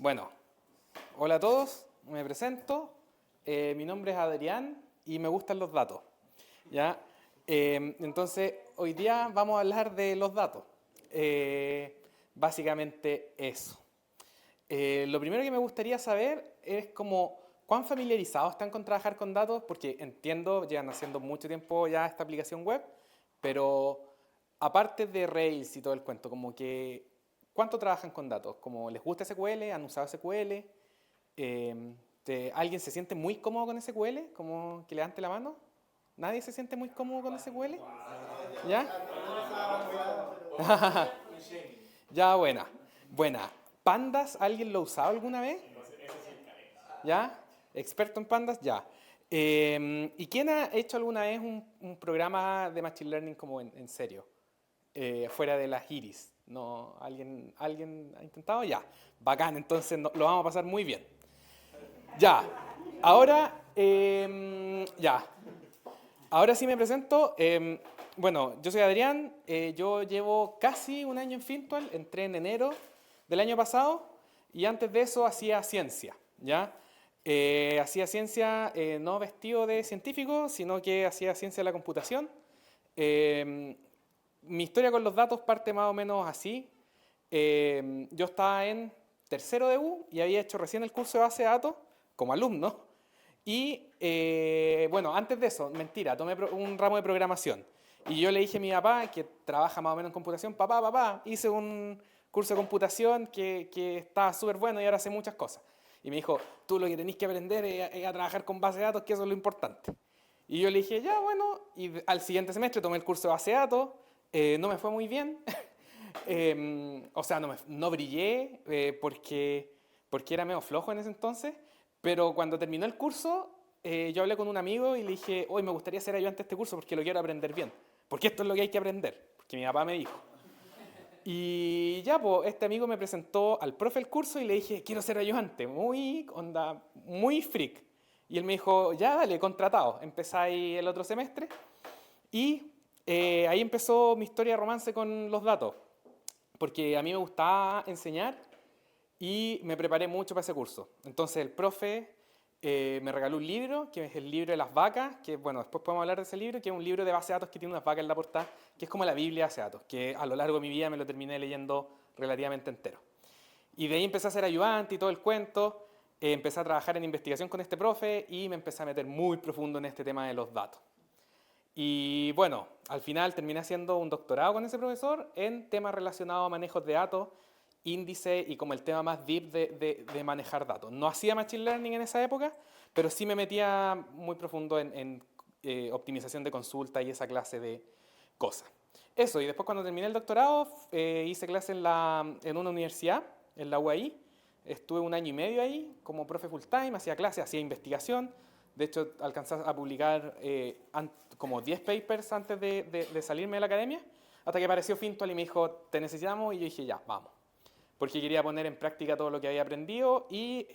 Bueno, hola a todos, me presento. Mi nombre es Adrián y me gustan los datos. ¿Ya? Entonces, hoy día vamos a hablar de los datos. Básicamente eso. Lo primero que me gustaría saber es como cuán familiarizados están con trabajar con datos, porque entiendo, llevan haciendo mucho tiempo ya esta aplicación web, pero aparte de Rails y todo el cuento, como que ¿cuánto trabajan con datos? ¿Como les gusta SQL? ¿Han usado SQL? ¿Alguien se siente muy cómodo con SQL? ¿Como que levante la mano? ¿Nadie se siente muy cómodo con SQL? ¿Ya? Ya, buena. Buena. ¿Pandas? ¿Alguien lo ha usado alguna vez? ¿Ya? ¿Experto en pandas? Ya. ¿Y quién ha hecho alguna vez un programa de Machine Learning como en serio? Fuera de las iris. ¿No? ¿Alguien ha intentado? Ya. Bacán, entonces lo vamos a pasar muy bien. Ya. Ahora, ya. Ahora sí me presento. Bueno, yo soy Adrián. Yo llevo casi un año en Fintual. Entré en enero del año pasado y antes de eso hacía ciencia, ¿ya? Hacía ciencia no vestido de científico, sino que hacía ciencia de la computación. Eh, Mi historia con los datos parte más o menos así. Yo estaba en tercero de U y había hecho recién el curso de base de datos como alumno. Y bueno, antes de eso, mentira, tomé un ramo de programación. Y yo le dije a mi papá, que trabaja más o menos en computación, papá, hice un curso de computación que está súper bueno y ahora sé muchas cosas. Y me dijo, tú lo que tenés que aprender es a trabajar con base de datos, que eso es lo importante. Y yo le dije, ya, bueno, y al siguiente semestre tomé el curso de base de datos, no me fue muy bien, o sea, no brillé porque era medio flojo en ese entonces, pero cuando terminó el curso, yo hablé con un amigo y le dije, hoy me gustaría ser ayudante de este curso porque lo quiero aprender bien, porque esto es lo que hay que aprender, porque mi papá me dijo. Y ya, pues, este amigo me presentó al profe del curso y le dije, quiero ser ayudante, muy, onda, muy freak. Y él me dijo, ya, dale, contratado. Empezáis el otro semestre. Y ahí empezó mi historia de romance con los datos, porque a mí me gustaba enseñar y me preparé mucho para ese curso. Entonces el profe me regaló un libro, que es el libro de las vacas, que bueno, después podemos hablar de ese libro, que es un libro de base de datos que tiene unas vacas en la portada, que es como la Biblia de base de datos, que a lo largo de mi vida me lo terminé leyendo relativamente entero. Y de ahí empecé a ser ayudante y todo el cuento, empecé a trabajar en investigación con este profe y me empecé a meter muy profundo en este tema de los datos. Y bueno, al final terminé haciendo un doctorado con ese profesor en temas relacionados a manejos de datos, índice y como el tema más deep de manejar datos. No hacía Machine Learning en esa época, pero sí me metía muy profundo en optimización de consulta y esa clase de cosas. Eso, y después cuando terminé el doctorado hice clase en una universidad, en la UAI. Estuve un año y medio ahí como profe full time, hacía clases, hacía investigación. De hecho, alcancé a publicar como 10 papers antes de salirme de la academia, hasta que apareció Fintual y me dijo, te necesitamos, y yo dije, ya, vamos. Porque quería poner en práctica todo lo que había aprendido y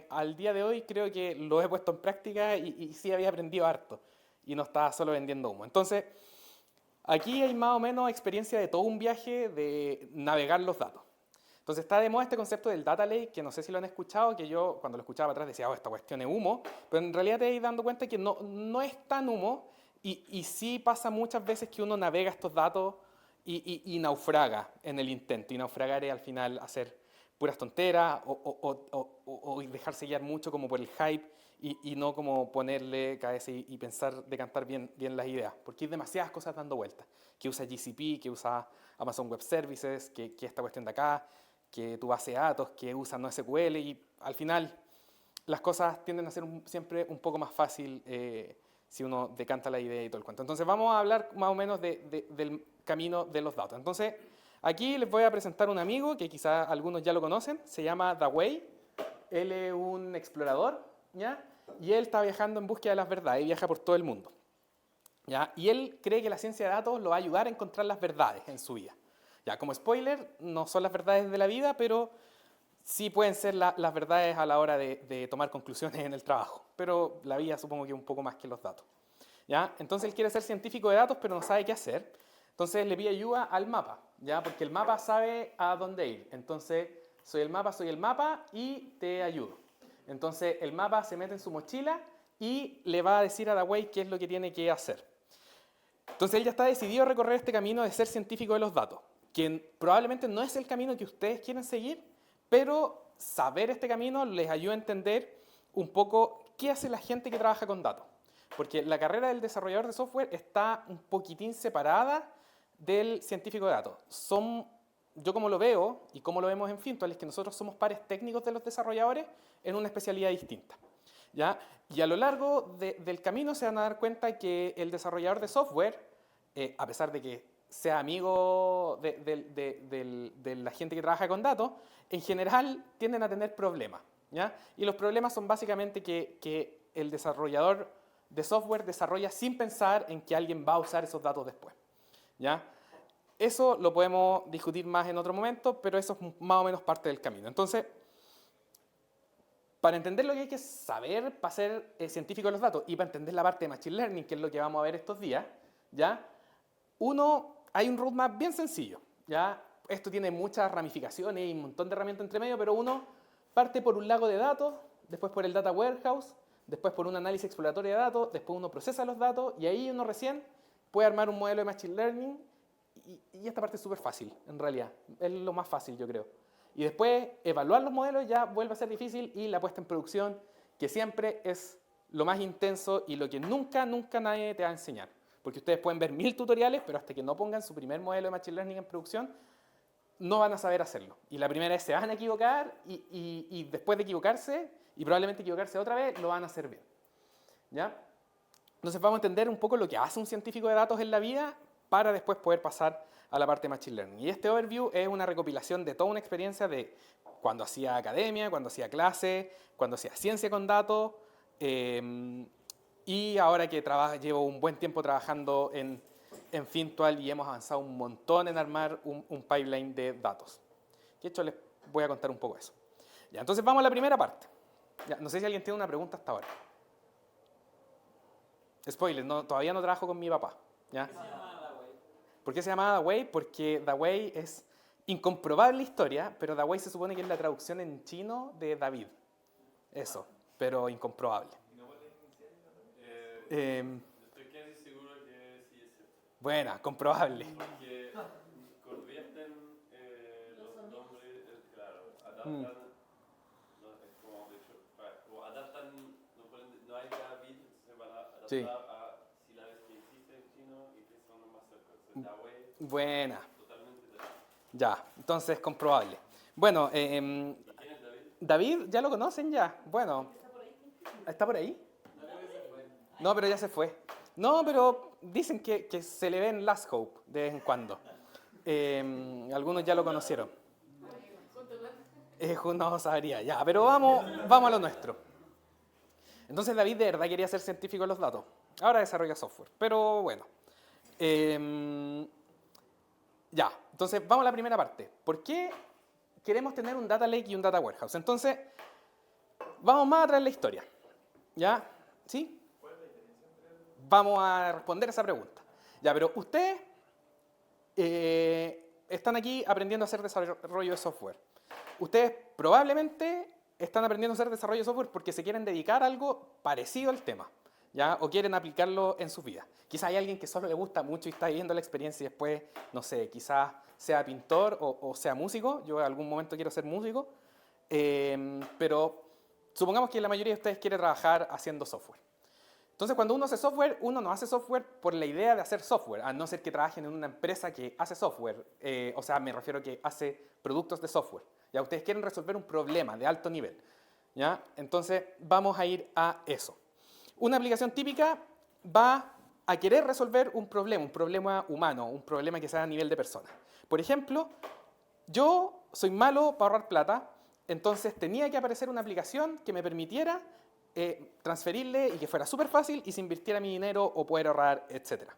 al día de hoy creo que lo he puesto en práctica y sí había aprendido harto y no estaba solo vendiendo humo. Entonces, aquí hay más o menos experiencia de todo un viaje de navegar los datos. Entonces está de moda este concepto del data lake, que no sé si lo han escuchado, que yo cuando lo escuchaba atrás decía, oh, esta cuestión es humo, pero en realidad te vas dando cuenta que no es tan humo y sí pasa muchas veces que uno navega estos datos y naufraga en el intento. Y naufragar es al final hacer puras tonteras o dejarse guiar mucho como por el hype y no como ponerle cabeza y pensar, decantar bien las ideas. Porque hay demasiadas cosas dando vueltas. Que usa GCP, que usa Amazon Web Services, que esta cuestión de acá, que tu base de datos, que usa NoSQL y al final las cosas tienden a ser siempre un poco más fácil si uno decanta la idea y todo el cuento. Entonces vamos a hablar más o menos del camino de los datos. Entonces aquí les voy a presentar un amigo que quizás algunos ya lo conocen, se llama Dawei. Él es un explorador, ¿ya? Y él está viajando en búsqueda de las verdades y viaja por todo el mundo. ¿Ya? Y él cree que la ciencia de datos lo va a ayudar a encontrar las verdades en su vida. Ya, como spoiler, no son las verdades de la vida, pero sí pueden ser las verdades a la hora de tomar conclusiones en el trabajo. Pero la vida supongo que un poco más que los datos. ¿Ya? Entonces él quiere ser científico de datos, pero no sabe qué hacer. Entonces le pide ayuda al mapa, ¿ya? Porque el mapa sabe a dónde ir. Entonces soy el mapa y te ayudo. Entonces el mapa se mete en su mochila y le va a decir a Dawei qué es lo que tiene que hacer. Entonces él ya está decidido a recorrer este camino de ser científico de los datos, que probablemente no es el camino que ustedes quieren seguir, pero saber este camino les ayuda a entender un poco qué hace la gente que trabaja con datos. Porque la carrera del desarrollador de software está un poquitín separada del científico de datos. Yo como lo veo y como lo vemos en Fintual, es que nosotros somos pares técnicos de los desarrolladores en una especialidad distinta. ¿Ya? Y a lo largo del camino se van a dar cuenta que el desarrollador de software, a pesar de que sea amigo de la gente que trabaja con datos, en general tienden a tener problemas. ¿Ya? Y los problemas son básicamente que el desarrollador de software desarrolla sin pensar en que alguien va a usar esos datos después. ¿Ya? Eso lo podemos discutir más en otro momento, pero eso es más o menos parte del camino. Entonces, para entender lo que hay que saber para ser científico de los datos y para entender la parte de Machine Learning, que es lo que vamos a ver estos días, ¿ya? Hay un roadmap bien sencillo. ¿Ya? Esto tiene muchas ramificaciones y un montón de herramientas entre medio, pero uno parte por un lago de datos, después por el data warehouse, después por un análisis exploratorio de datos, después uno procesa los datos y ahí uno recién puede armar un modelo de Machine Learning y esta parte es súper fácil, en realidad. Es lo más fácil, yo creo. Y después evaluar los modelos ya vuelve a ser difícil y la puesta en producción, que siempre es lo más intenso y lo que nunca nadie te va a enseñar. Porque ustedes pueden ver 1000 tutoriales, pero hasta que no pongan su primer modelo de Machine Learning en producción, no van a saber hacerlo. Y la primera vez se van a equivocar y después de equivocarse, y probablemente equivocarse otra vez, lo van a hacer bien. ¿Ya? Entonces vamos a entender un poco lo que hace un científico de datos en la vida para después poder pasar a la parte de Machine Learning. Y este overview es una recopilación de toda una experiencia de cuando hacía academia, cuando hacía clase, cuando hacía ciencia con datos, y ahora que llevo un buen tiempo trabajando en Fintual y hemos avanzado un montón en armar un pipeline de datos. De hecho, les voy a contar un poco eso. Ya, entonces vamos a la primera parte. Ya, no sé si alguien tiene una pregunta hasta ahora. Spoiler, todavía no trabajo con mi papá. ¿Ya? ¿Por qué se llama Dawei? Porque Dawei es incomprobable historia, pero Dawei se supone que es la traducción en chino de David. Eso, pero incomprobable. Estoy casi seguro que sí es cierto. Buena, comprobable. Porque convierten los nombres, claro, adaptan, no, es como, de hecho, como adaptan, no hay David, se van a adaptar Sí. a sílabas que existen en chino y que son más cercanas. Dawei, Buena. totalmente David. Ya, entonces comprobable. Bueno, ¿Y quién es David? David, ¿ya lo conocen ya? Bueno, ¿está por ahí? No, pero ya se fue. No, pero dicen que se le ve en Last Hope de vez en cuando. Algunos ya lo conocieron. No sabría, ya, pero vamos a lo nuestro. Entonces David de verdad quería ser científico de los datos. Ahora desarrolla software, pero bueno. Ya, entonces vamos a la primera parte. ¿Por qué queremos tener un data lake y un data warehouse? Entonces, vamos más atrás en la historia. ¿Ya? ¿Sí? Vamos a responder esa pregunta. Ya, pero ustedes están aquí aprendiendo a hacer desarrollo de software. Ustedes probablemente están aprendiendo a hacer desarrollo de software porque se quieren dedicar a algo parecido al tema, ¿ya? O quieren aplicarlo en sus vidas. Quizás hay alguien que solo le gusta mucho y está viviendo la experiencia y después, no sé, quizás sea pintor o sea músico. Yo en algún momento quiero ser músico. Pero supongamos que la mayoría de ustedes quiere trabajar haciendo software. Entonces, cuando uno hace software, uno no hace software por la idea de hacer software, a no ser que trabajen en una empresa que hace software. O sea, me refiero a que hace productos de software. Ya, ustedes quieren resolver un problema de alto nivel. ¿Ya? Entonces, vamos a ir a eso. Una aplicación típica va a querer resolver un problema humano, un problema que sea a nivel de persona. Por ejemplo, yo soy malo para ahorrar plata, entonces tenía que aparecer una aplicación que me permitiera transferirle y que fuera súper fácil y se invirtiera mi dinero o poder ahorrar, etc.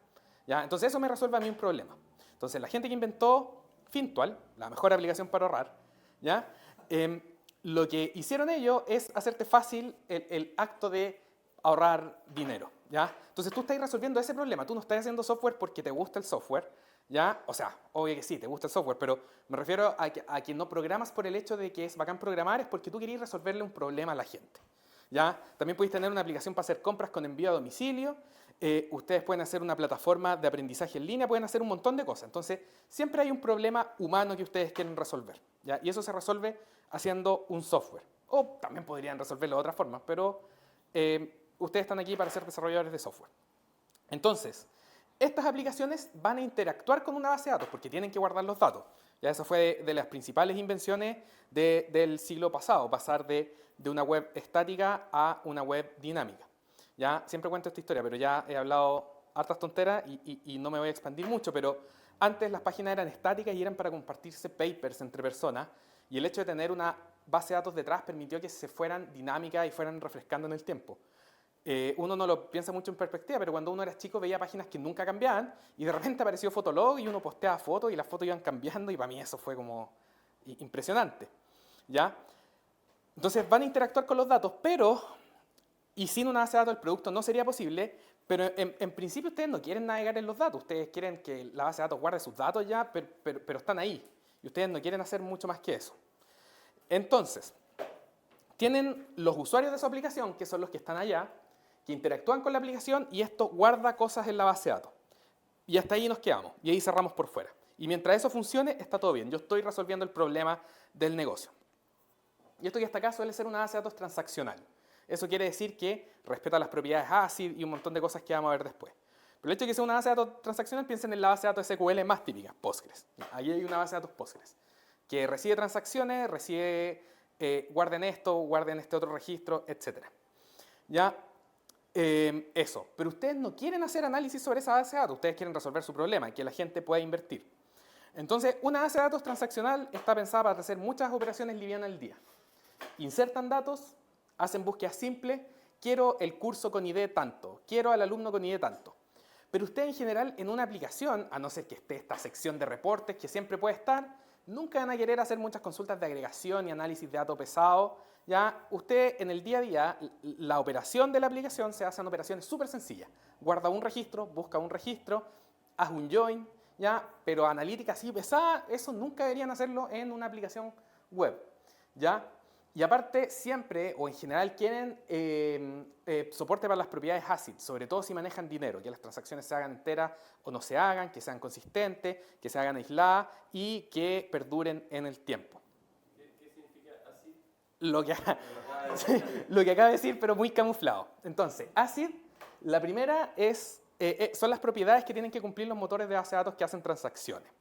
¿Ya? Entonces eso me resuelve a mí un problema. Entonces la gente que inventó Fintual, la mejor aplicación para ahorrar, ¿ya? Lo que hicieron ellos es hacerte fácil el acto de ahorrar dinero. ¿Ya? Entonces tú estás resolviendo ese problema, tú no estás haciendo software porque te gusta el software, ¿ya? O sea, obvio que sí, te gusta el software, pero me refiero a que no programas por el hecho de que es bacán programar, es porque tú querías resolverle un problema a la gente, ¿ya? También podéis tener una aplicación para hacer compras con envío a domicilio, ustedes pueden hacer una plataforma de aprendizaje en línea, pueden hacer un montón de cosas. Entonces, siempre hay un problema humano que ustedes quieren resolver, ¿ya? Y eso se resuelve haciendo un software. O también podrían resolverlo de otra forma, pero ustedes están aquí para ser desarrolladores de software. Entonces, estas aplicaciones van a interactuar con una base de datos porque tienen que guardar los datos. Ya eso fue de las principales invenciones del siglo pasado, pasar de una web estática a una web dinámica. Ya siempre cuento esta historia, pero ya he hablado hartas tonteras y no me voy a expandir mucho, pero antes las páginas eran estáticas y eran para compartirse papers entre personas, y el hecho de tener una base de datos detrás permitió que se fueran dinámicas y fueran refrescando en el tiempo. Uno no lo piensa mucho en perspectiva, pero cuando uno era chico veía páginas que nunca cambiaban y de repente apareció Fotolog y uno posteaba fotos y las fotos iban cambiando y para mí eso fue como impresionante, ¿ya? Entonces van a interactuar con los datos, pero, y sin una base de datos el producto no sería posible, pero en principio ustedes no quieren navegar en los datos, ustedes quieren que la base de datos guarde sus datos ya, pero están ahí y ustedes no quieren hacer mucho más que eso. Entonces, tienen los usuarios de su aplicación, que son los que están allá, que interactúan con la aplicación y esto guarda cosas en la base de datos. Y hasta ahí nos quedamos y ahí cerramos por fuera. Y mientras eso funcione, está todo bien. Yo estoy resolviendo el problema del negocio. Y esto que está acá suele ser una base de datos transaccional. Eso quiere decir que respeta las propiedades ACID y un montón de cosas que vamos a ver después. Pero el hecho de que sea una base de datos transaccional, piensen en la base de datos SQL más típica, Postgres. Aquí hay una base de datos Postgres, que recibe transacciones, guarden esto, guarden este otro registro, etc. ¿Ya? Eso. Pero ustedes no quieren hacer análisis sobre esa base de datos, ustedes quieren resolver su problema y que la gente pueda invertir. Entonces, una base de datos transaccional está pensada para hacer muchas operaciones livianas al día. Insertan datos, hacen búsquedas simples, quiero el curso con ID tanto, quiero al alumno con ID tanto. Pero usted en general en una aplicación, a no ser que esté esta sección de reportes que siempre puede estar, nunca van a querer hacer muchas consultas de agregación y análisis de datos pesado. Ya, usted en el día a día, la operación de la aplicación se hacen operaciones súper sencillas. Guarda un registro, busca un registro, haz un join, ya, pero analítica así pesada, eso nunca deberían hacerlo en una aplicación web. ¿Ya? Y aparte, siempre o en general quieren soporte para las propiedades ACID, sobre todo si manejan dinero, que las transacciones se hagan enteras o no se hagan, que sean consistentes, que se hagan aisladas y que perduren en el tiempo. ¿Qué significa ACID? Lo que acabo de decir, pero muy camuflado. Entonces, ACID, la primera son las propiedades que tienen que cumplir los motores de base de datos que hacen transacciones.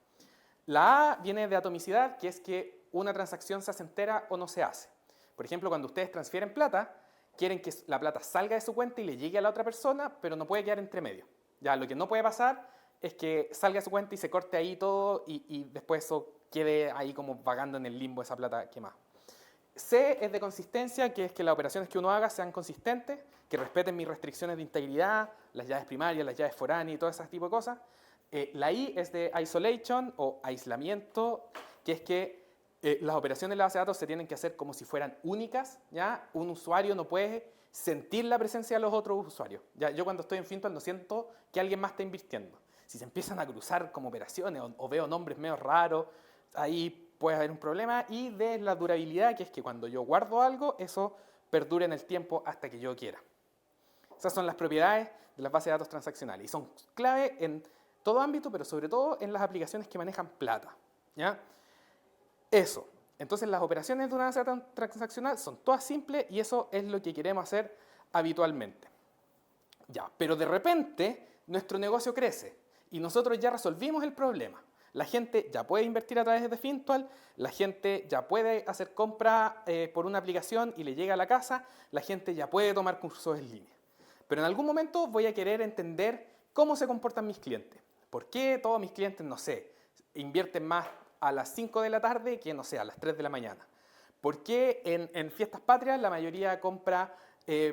La A viene de atomicidad, que es que una transacción se hace entera o no se hace. Por ejemplo, cuando ustedes transfieren plata, quieren que la plata salga de su cuenta y le llegue a la otra persona, pero no puede quedar entre medio. Ya, lo que no puede pasar es que salga de su cuenta y se corte ahí todo y después eso quede ahí como vagando en el limbo esa plata quemada. C es de consistencia, que es que las operaciones que uno haga sean consistentes, que respeten mis restricciones de integridad, las llaves primarias, las llaves foráneas y todo ese tipo de cosas. La I es de isolation o aislamiento, que es que las operaciones de la base de datos se tienen que hacer como si fueran únicas, ¿ya? Un usuario no puede sentir la presencia de los otros usuarios. ¿Ya? Yo cuando estoy en Fintual no siento que alguien más está invirtiendo. Si se empiezan a cruzar como operaciones o veo nombres medio raros, ahí puede haber un problema. Y de la durabilidad, que es que cuando yo guardo algo, eso perdure en el tiempo hasta que yo quiera. Esas son las propiedades de las bases de datos transaccionales y son clave en todo ámbito, pero sobre todo en las aplicaciones que manejan plata. ¿Ya? Eso. Entonces las operaciones de una base de datos transaccional son todas simples y eso es lo que queremos hacer habitualmente. Ya, pero de repente nuestro negocio crece y nosotros ya resolvimos el problema. La gente ya puede invertir a través de Fintual, la gente ya puede hacer compra por una aplicación y le llega a la casa, la gente ya puede tomar cursos en línea. Pero en algún momento voy a querer entender cómo se comportan mis clientes. ¿Por qué todos mis clientes, no sé, invierten más a las 5 de la tarde que, no sé, a las 3 de la mañana? ¿Por qué en fiestas patrias la mayoría compra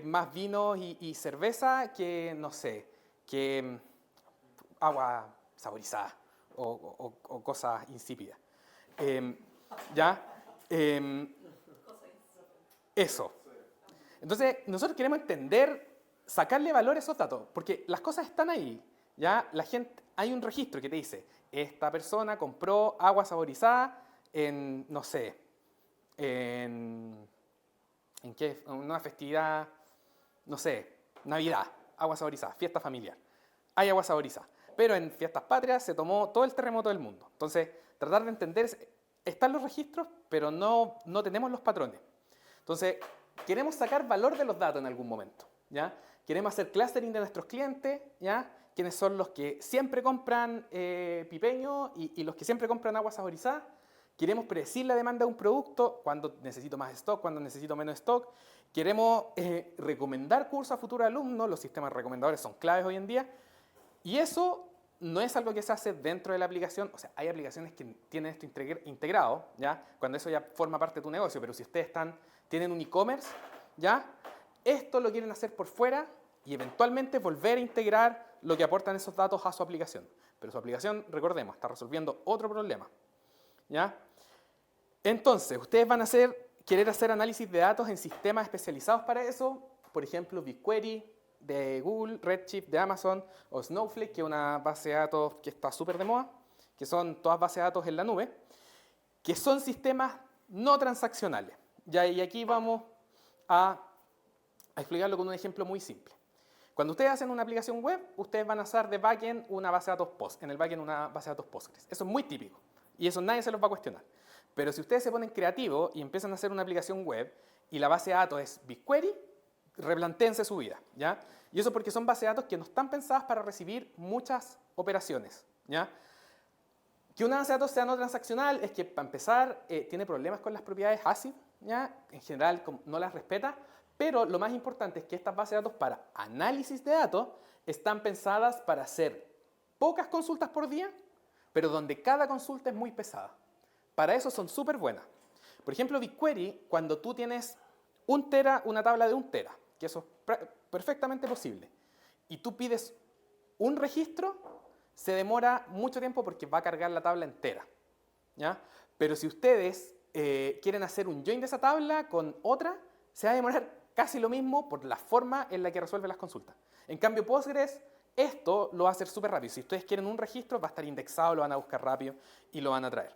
más vino y cerveza que, no sé, que agua saborizada o cosas insípidas? ¿Ya? Eso. Entonces, nosotros queremos entender, sacarle valor a esos datos, porque las cosas están ahí. ¿Ya? La gente, hay un registro que te dice, esta persona compró agua saborizada en, no sé, en qué, en una festividad, no sé, Navidad, agua saborizada, fiesta familiar. Hay agua saborizada. Pero en fiestas patrias se tomó todo el terremoto del mundo. Entonces, tratar de entender, están los registros, pero no tenemos los patrones. Entonces, queremos sacar valor de los datos en algún momento, ¿ya? Queremos hacer clustering de nuestros clientes, ¿ya? Quienes son los que siempre compran pipeño y los que siempre compran agua saborizada. Queremos predecir la demanda de un producto, cuando necesito más stock, cuando necesito menos stock. Queremos recomendar cursos a futuros alumnos, los sistemas recomendadores son claves hoy en día. Y eso no es algo que se hace dentro de la aplicación, o sea, hay aplicaciones que tienen esto integrado, ¿ya? Cuando eso ya forma parte de tu negocio, pero si ustedes tienen un e-commerce, ¿ya? Esto lo quieren hacer por fuera y eventualmente volver a integrar lo que aportan esos datos a su aplicación. Pero su aplicación, recordemos, está resolviendo otro problema, ¿ya? Entonces, ustedes van a querer hacer análisis de datos en sistemas especializados para eso, por ejemplo, BigQuery de Google, Redshift de Amazon o Snowflake, que es una base de datos que está súper de moda, que son todas bases de datos en la nube, que son sistemas no transaccionales. ¿Ya? Y aquí vamos a explicarlo con un ejemplo muy simple. Cuando ustedes hacen una aplicación web, ustedes van a usar de backend una base de datos en el backend una base de datos Postgres. Eso es muy típico y eso nadie se los va a cuestionar. Pero si ustedes se ponen creativos y empiezan a hacer una aplicación web y la base de datos es BigQuery, replantéense su vida, ¿ya? Y eso porque son bases de datos que no están pensadas para recibir muchas operaciones, ¿ya? Que una base de datos sea no transaccional es que, para empezar, tiene problemas con las propiedades ACID, ¿ya? En general no las respeta, pero lo más importante es que estas bases de datos para análisis de datos están pensadas para hacer pocas consultas por día, pero donde cada consulta es muy pesada. Para eso son súper buenas. Por ejemplo, BigQuery, cuando tú tienes 1 tera, una tabla de 1 tera, que eso es perfectamente posible, y tú pides un registro, se demora mucho tiempo porque va a cargar la tabla entera, ¿ya? Pero si ustedes quieren hacer un join de esa tabla con otra, se va a demorar casi lo mismo por la forma en la que resuelve las consultas. En cambio, Postgres, esto lo va a hacer súper rápido. Si ustedes quieren un registro, va a estar indexado, lo van a buscar rápido y lo van a traer.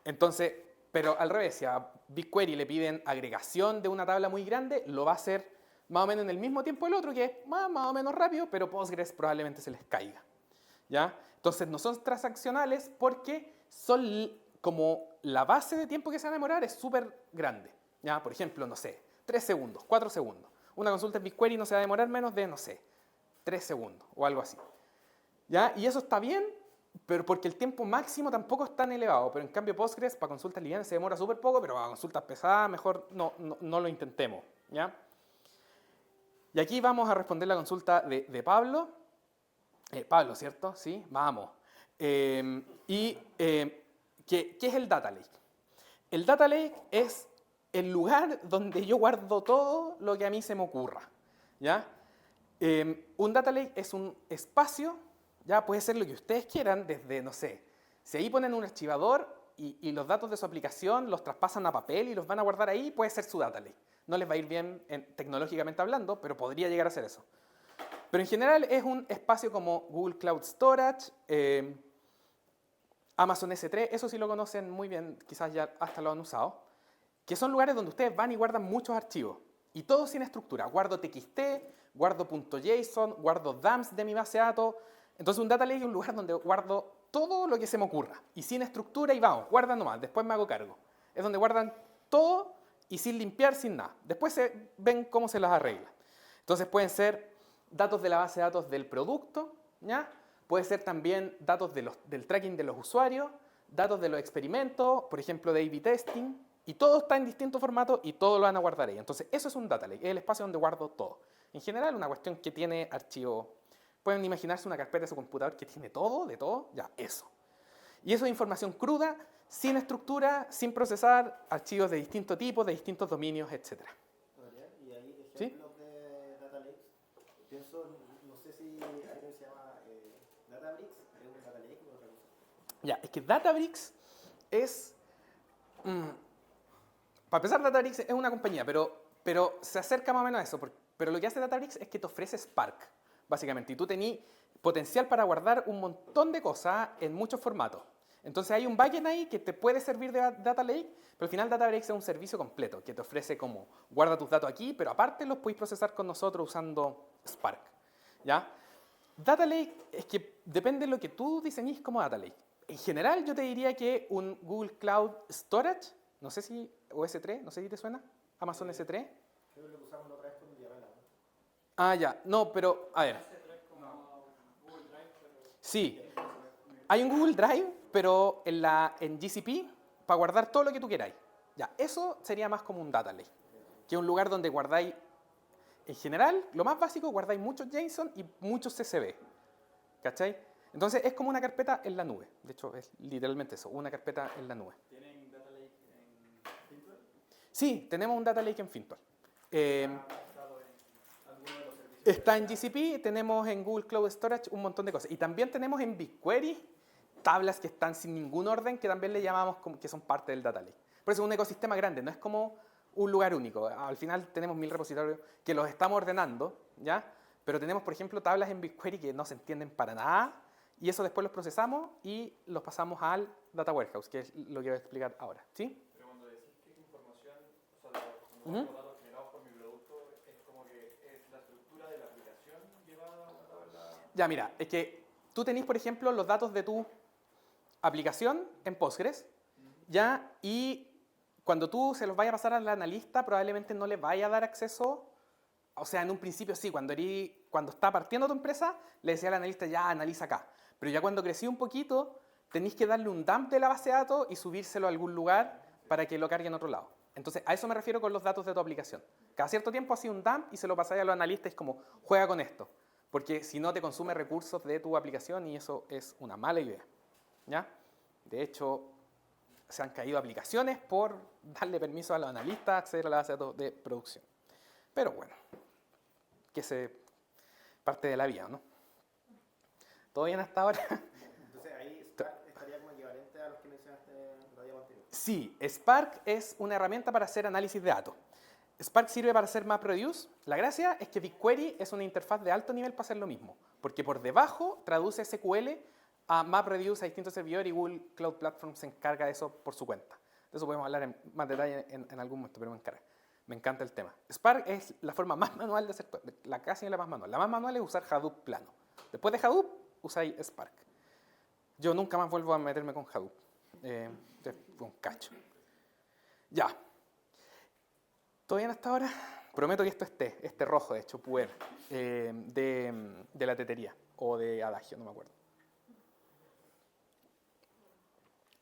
Entonces, pero al revés, si a BigQuery le piden agregación de una tabla muy grande, lo va a hacer más o menos en el mismo tiempo el otro, que es más o menos rápido, pero Postgres probablemente se les caiga, ¿ya? Entonces no son transaccionales porque son como la base de tiempo que se van a demorar es súper grande, ¿ya? Por ejemplo, no sé, 3 segundos, 4 segundos. Una consulta en BigQuery no se va a demorar menos de, no sé, 3 segundos o algo así, ¿ya? Y eso está bien, pero porque el tiempo máximo tampoco es tan elevado. Pero en cambio Postgres para consultas livianas se demora súper poco, pero para consultas pesadas mejor no lo intentemos, ¿ya? Y aquí vamos a responder la consulta de Pablo. Pablo, ¿cierto? Sí, vamos. ¿Qué es el Data Lake? El Data Lake es el lugar donde yo guardo todo lo que a mí se me ocurra, ¿ya? Un Data Lake es un espacio, ya puede ser lo que ustedes quieran, desde, no sé, si ahí ponen un archivador y los datos de su aplicación los traspasan a papel y los van a guardar ahí, puede ser su Data Lake. No les va a ir bien tecnológicamente hablando, pero podría llegar a ser eso. Pero en general es un espacio como Google Cloud Storage, Amazon S3, eso sí lo conocen muy bien, quizás ya hasta lo han usado, que son lugares donde ustedes van y guardan muchos archivos, y todos sin estructura. Guardo TXT, guardo .json, guardo DAMS de mi base de datos. Entonces un Data Lake es un lugar donde guardo todo lo que se me ocurra, y sin estructura, y vamos, guardan nomás, después me hago cargo. Es donde guardan todo y sin limpiar, sin nada. Después ven cómo se las arregla. Entonces pueden ser datos de la base de datos del producto, ¿ya? Puede ser también datos del tracking de los usuarios, datos de los experimentos, por ejemplo de A/B testing, y todo está en distintos formatos y todo lo van a guardar ahí. Entonces eso es un Data Lake, es el espacio donde guardo todo. En general una cuestión que tiene archivos, pueden imaginarse una carpeta de su computador que tiene todo, de todo, ya, eso. Y eso es información cruda, sin estructura, sin procesar, archivos de distintos tipos, de distintos dominios, etc. Y ahí ejemplos ¿Sí? de Data Lakes. Pienso, no sé si hay algo que se llama Databricks, es un Data Lake o otra cosa. Ya, es que Databricks es... para empezar, Databricks es una compañía, pero se acerca más o menos a eso. Pero lo que hace Databricks es que te ofrece Spark. básicamente. Y tú tenés potencial para guardar un montón de cosas en muchos formatos. Entonces hay un backend ahí que te puede servir de Data Lake, pero al final Data Lake es un servicio completo que te ofrece como guarda tus datos aquí, pero aparte los podéis procesar con nosotros usando Spark. ¿Ya? Data Lake es que depende de lo que tú diseñes como Data Lake. En general yo te diría que un Google Cloud Storage, no sé si, o S3, no sé si te suena, Amazon S3. Creo que lo usamos la otra vez con el Diabela, ¿no? Ah, ya, no, pero a ver. Sí, hay un Google Drive, pero en GCP para guardar todo lo que tú queráis. Ya, eso sería más como un Data Lake, que es un lugar donde guardáis, en general, lo más básico, guardáis muchos JSON y muchos CSV. ¿Cachai? Entonces es como una carpeta en la nube. De hecho, es literalmente eso, una carpeta en la nube. ¿Tienen Data Lake en Fintual? Sí, tenemos un Data Lake en Fintual. ¿Basado en alguno de los servicios? Está en GCP, tenemos en Google Cloud Storage un montón de cosas. Y también tenemos en BigQuery tablas que están sin ningún orden, que también le llamamos como que son parte del Data Lake. Por eso es un ecosistema grande, no es como un lugar único. Al final tenemos 1000 repositorios que los estamos ordenando, ¿ya? Pero tenemos, por ejemplo, tablas en BigQuery que no se entienden para nada, y eso después los procesamos y los pasamos al Data Warehouse, que es lo que voy a explicar ahora, ¿sí? Pero cuando decís que información, o sea, cuando los datos generados por mi producto, es como que es la estructura de la aplicación llevada a una tabla. Ya, mira, es que tú tenés, por ejemplo, los datos de tu aplicación en Postgres, ¿ya? Y cuando tú se los vayas a pasar al analista, probablemente no le vaya a dar acceso. O sea, en un principio sí, cuando está partiendo tu empresa, le decía al analista, ya, analiza acá. Pero ya cuando crecí un poquito, tenéis que darle un dump de la base de datos y subírselo a algún lugar para que lo cargue en otro lado. Entonces, a eso me refiero con los datos de tu aplicación. Cada cierto tiempo hacía un dump y se lo pasáis a los analistas y es como, juega con esto. Porque si no, te consume recursos de tu aplicación y eso es una mala idea. ¿Ya? De hecho, se han caído aplicaciones por darle permiso a los analistas a acceder a la base de datos de producción. Pero bueno, que se parte de la vida, ¿no? ¿Todo bien hasta ahora? Entonces ahí Spark estaría como equivalente a los que mencionaste en la diapositiva. Sí, Spark es una herramienta para hacer análisis de datos. Spark sirve para hacer MapReduce. La gracia es que BigQuery es una interfaz de alto nivel para hacer lo mismo, porque por debajo traduce SQL a MapReduce a distintos servidores y Google Cloud Platform se encarga de eso por su cuenta. De eso podemos hablar en más detalle en algún momento, pero me encanta el tema. Spark es la forma más manual de hacer, casi la más manual. La más manual es usar Hadoop plano. Después de Hadoop, usáis Spark. Yo nunca más vuelvo a meterme con Hadoop. Es un cacho. Ya. ¿Todo bien hasta ahora? Prometo que esto esté rojo, de hecho, puer, de la tetería o de Adagio, no me acuerdo.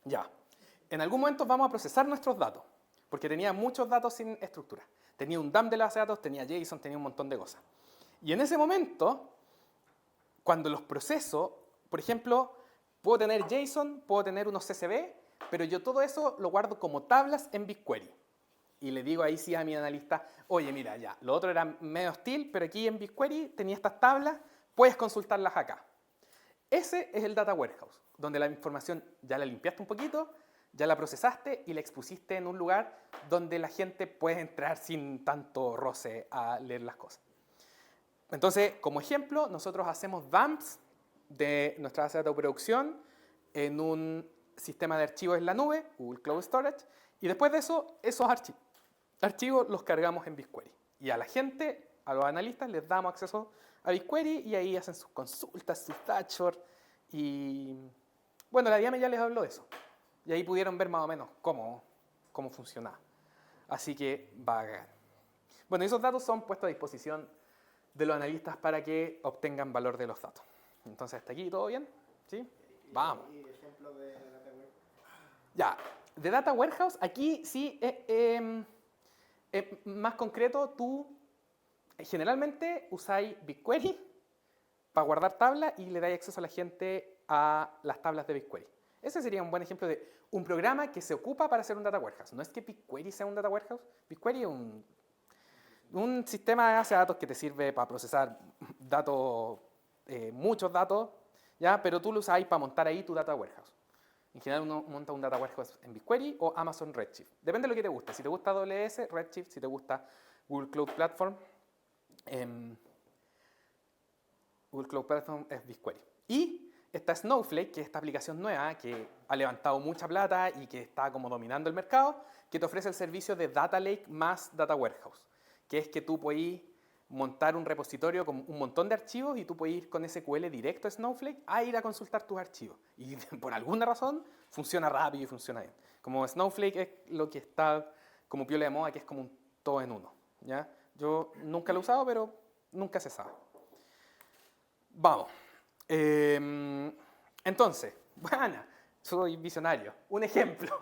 Ya. En algún momento vamos a procesar nuestros datos, porque tenía muchos datos sin estructura. Tenía un dump de la base de datos, tenía JSON, tenía un montón de cosas. Y en ese momento, cuando los proceso, por ejemplo, puedo tener JSON, puedo tener unos CSV, pero yo todo eso lo guardo como tablas en BigQuery. Y le digo ahí sí a mi analista, oye, mira, ya, lo otro era medio hostil, pero aquí en BigQuery tenía estas tablas, puedes consultarlas acá. Ese es el Data Warehouse, donde la información ya la limpiaste un poquito, ya la procesaste y la expusiste en un lugar donde la gente puede entrar sin tanto roce a leer las cosas. Entonces, como ejemplo, nosotros hacemos dumps de nuestra base de datos de producción en un sistema de archivos en la nube, Google Cloud Storage, y después de eso, esos archivos los cargamos en BigQuery. Y a la gente, a los analistas, les damos acceso a BigQuery y ahí hacen sus consultas, sus dashboards. Y bueno, la Diame ya les habló de eso. Y ahí pudieron ver más o menos cómo funcionaba. Así que bacán. Bueno, esos datos son puestos a disposición de los analistas para que obtengan valor de los datos. Entonces, ¿hasta aquí todo bien? ¿Sí? Vamos. ¿Y ejemplo de Data Warehouse? Ya, de Data Warehouse, aquí sí más concreto, tú generalmente usáis BigQuery para guardar tablas y le dais acceso a la gente a las tablas de BigQuery. Ese sería un buen ejemplo de un programa que se ocupa para hacer un Data Warehouse. No es que BigQuery sea un Data Warehouse. BigQuery es un sistema de base de datos que te sirve para procesar datos, muchos datos, ¿ya? Pero tú lo usas para montar ahí tu Data Warehouse. En general uno monta un Data Warehouse en BigQuery o Amazon Redshift. Depende de lo que te guste. Si te gusta AWS, Redshift. Si te gusta Google Cloud Platform. Google Cloud Platform es BigQuery. Y está Snowflake, que es esta aplicación nueva que ha levantado mucha plata y que está como dominando el mercado, que te ofrece el servicio de Data Lake más Data Warehouse, que es que tú puedes montar un repositorio con un montón de archivos y tú puedes ir con SQL directo a Snowflake a ir a consultar tus archivos. Y por alguna razón funciona rápido y funciona bien. Como Snowflake es lo que está como piola de moda, que es como un todo en uno. ¿Ya? Yo nunca lo he usado, pero nunca se sabe. Vamos. Entonces, bueno, soy visionario. Un ejemplo.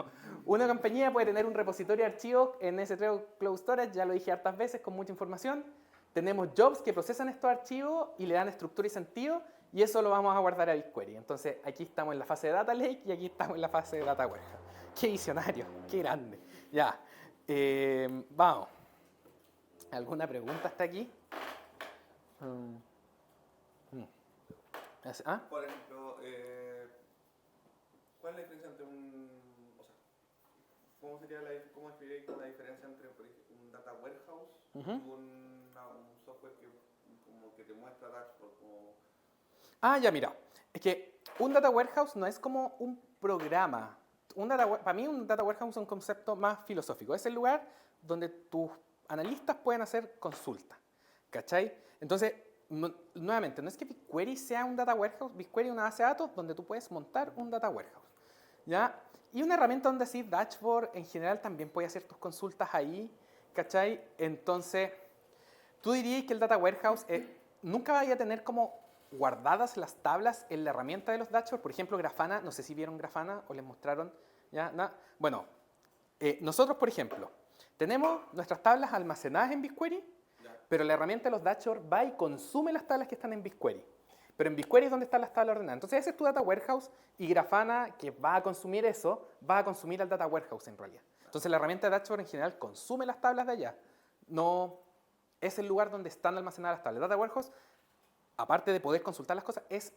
Una compañía puede tener un repositorio de archivos en S3 Cloud Storage, ya lo dije hartas veces, con mucha información. Tenemos jobs que procesan estos archivos y le dan estructura y sentido, y eso lo vamos a guardar a BigQuery. Entonces, aquí estamos en la fase de Data Lake y aquí estamos en la fase de Data Warehouse. ¡Qué visionario! ¡Qué grande! Ya. Vamos. ¿Alguna pregunta hasta aquí? ¿Ah? Por ejemplo, ¿cuál es la diferencia entre o sea, cómo describiréis la diferencia entre por ejemplo, un data warehouse y un software que como que te muestra dashboard? Ah, ya, mira. Es que un data warehouse no es como un programa. Para mí un data warehouse es un concepto más filosófico. Es el lugar donde tus analistas pueden hacer consultas. ¿Cachai? Entonces, nuevamente, no es que BigQuery sea un data warehouse. BigQuery es una base de datos donde tú puedes montar un data warehouse. ¿Ya? Y una herramienta donde así dashboard en general también puedes hacer tus consultas ahí. ¿Cachai? Entonces, tú dirías que el data warehouse nunca vaya a tener como guardadas las tablas en la herramienta de los dashboards. Por ejemplo, Grafana, no sé si vieron Grafana o les mostraron. ¿Ya? Bueno, nosotros, por ejemplo, tenemos nuestras tablas almacenadas en BigQuery, pero la herramienta de los dashboards va y consume las tablas que están en BigQuery. Pero en BigQuery es donde están las tablas ordenadas. Entonces ese es tu data warehouse y Grafana, que va a consumir eso, va a consumir al data warehouse en realidad. Entonces la herramienta de dashboard en general consume las tablas de allá. No es el lugar donde están almacenadas las tablas. Data warehouse, aparte de poder consultar las cosas, es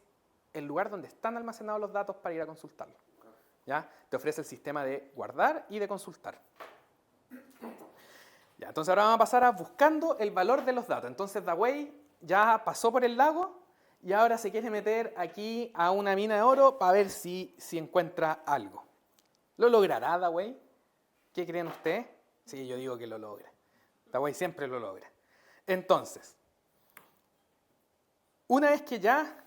el lugar donde están almacenados los datos para ir a consultarlos. ¿Ya? Te ofrece el sistema de guardar y de consultar. Ya, entonces ahora vamos a pasar a buscando el valor de los datos. Entonces Dawei ya pasó por el lago y ahora se quiere meter aquí a una mina de oro para ver si encuentra algo. ¿Lo logrará Dawei? ¿Qué creen ustedes? Sí, yo digo que lo logra. Dawei siempre lo logra. Entonces, una vez que ya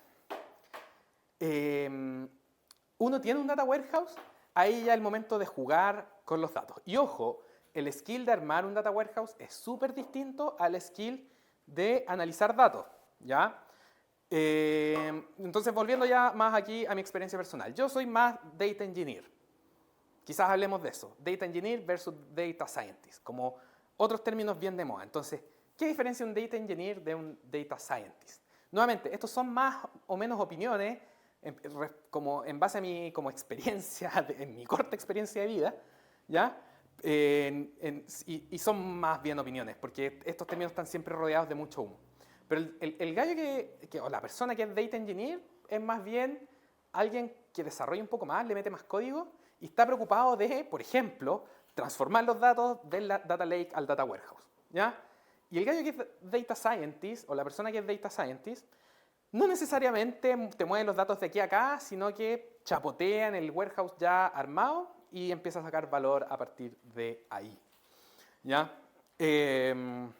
uno tiene un data warehouse, ahí ya es el momento de jugar con los datos. Y ojo, el skill de armar un data warehouse es súper distinto al skill de analizar datos, ¿ya? Entonces, volviendo ya más aquí a mi experiencia personal. Yo soy más data engineer. Quizás hablemos de eso. Data engineer versus data scientist, como otros términos bien de moda. Entonces, ¿qué diferencia un data engineer de un data scientist? Nuevamente, estos son más o menos opiniones como en base a mi como experiencia, en mi corta experiencia de vida, ¿ya? Y son más bien opiniones, porque estos términos están siempre rodeados de mucho humo. Pero el gallo o la persona que es data engineer es más bien alguien que desarrolla un poco más, le mete más código y está preocupado de, por ejemplo, transformar los datos del data lake al data warehouse, ¿ya? Y el gallo que es data scientist o la persona que es data scientist no necesariamente te mueve los datos de aquí a acá, sino que chapotea en el warehouse ya armado y empieza a sacar valor a partir de ahí, ¿ya? Y en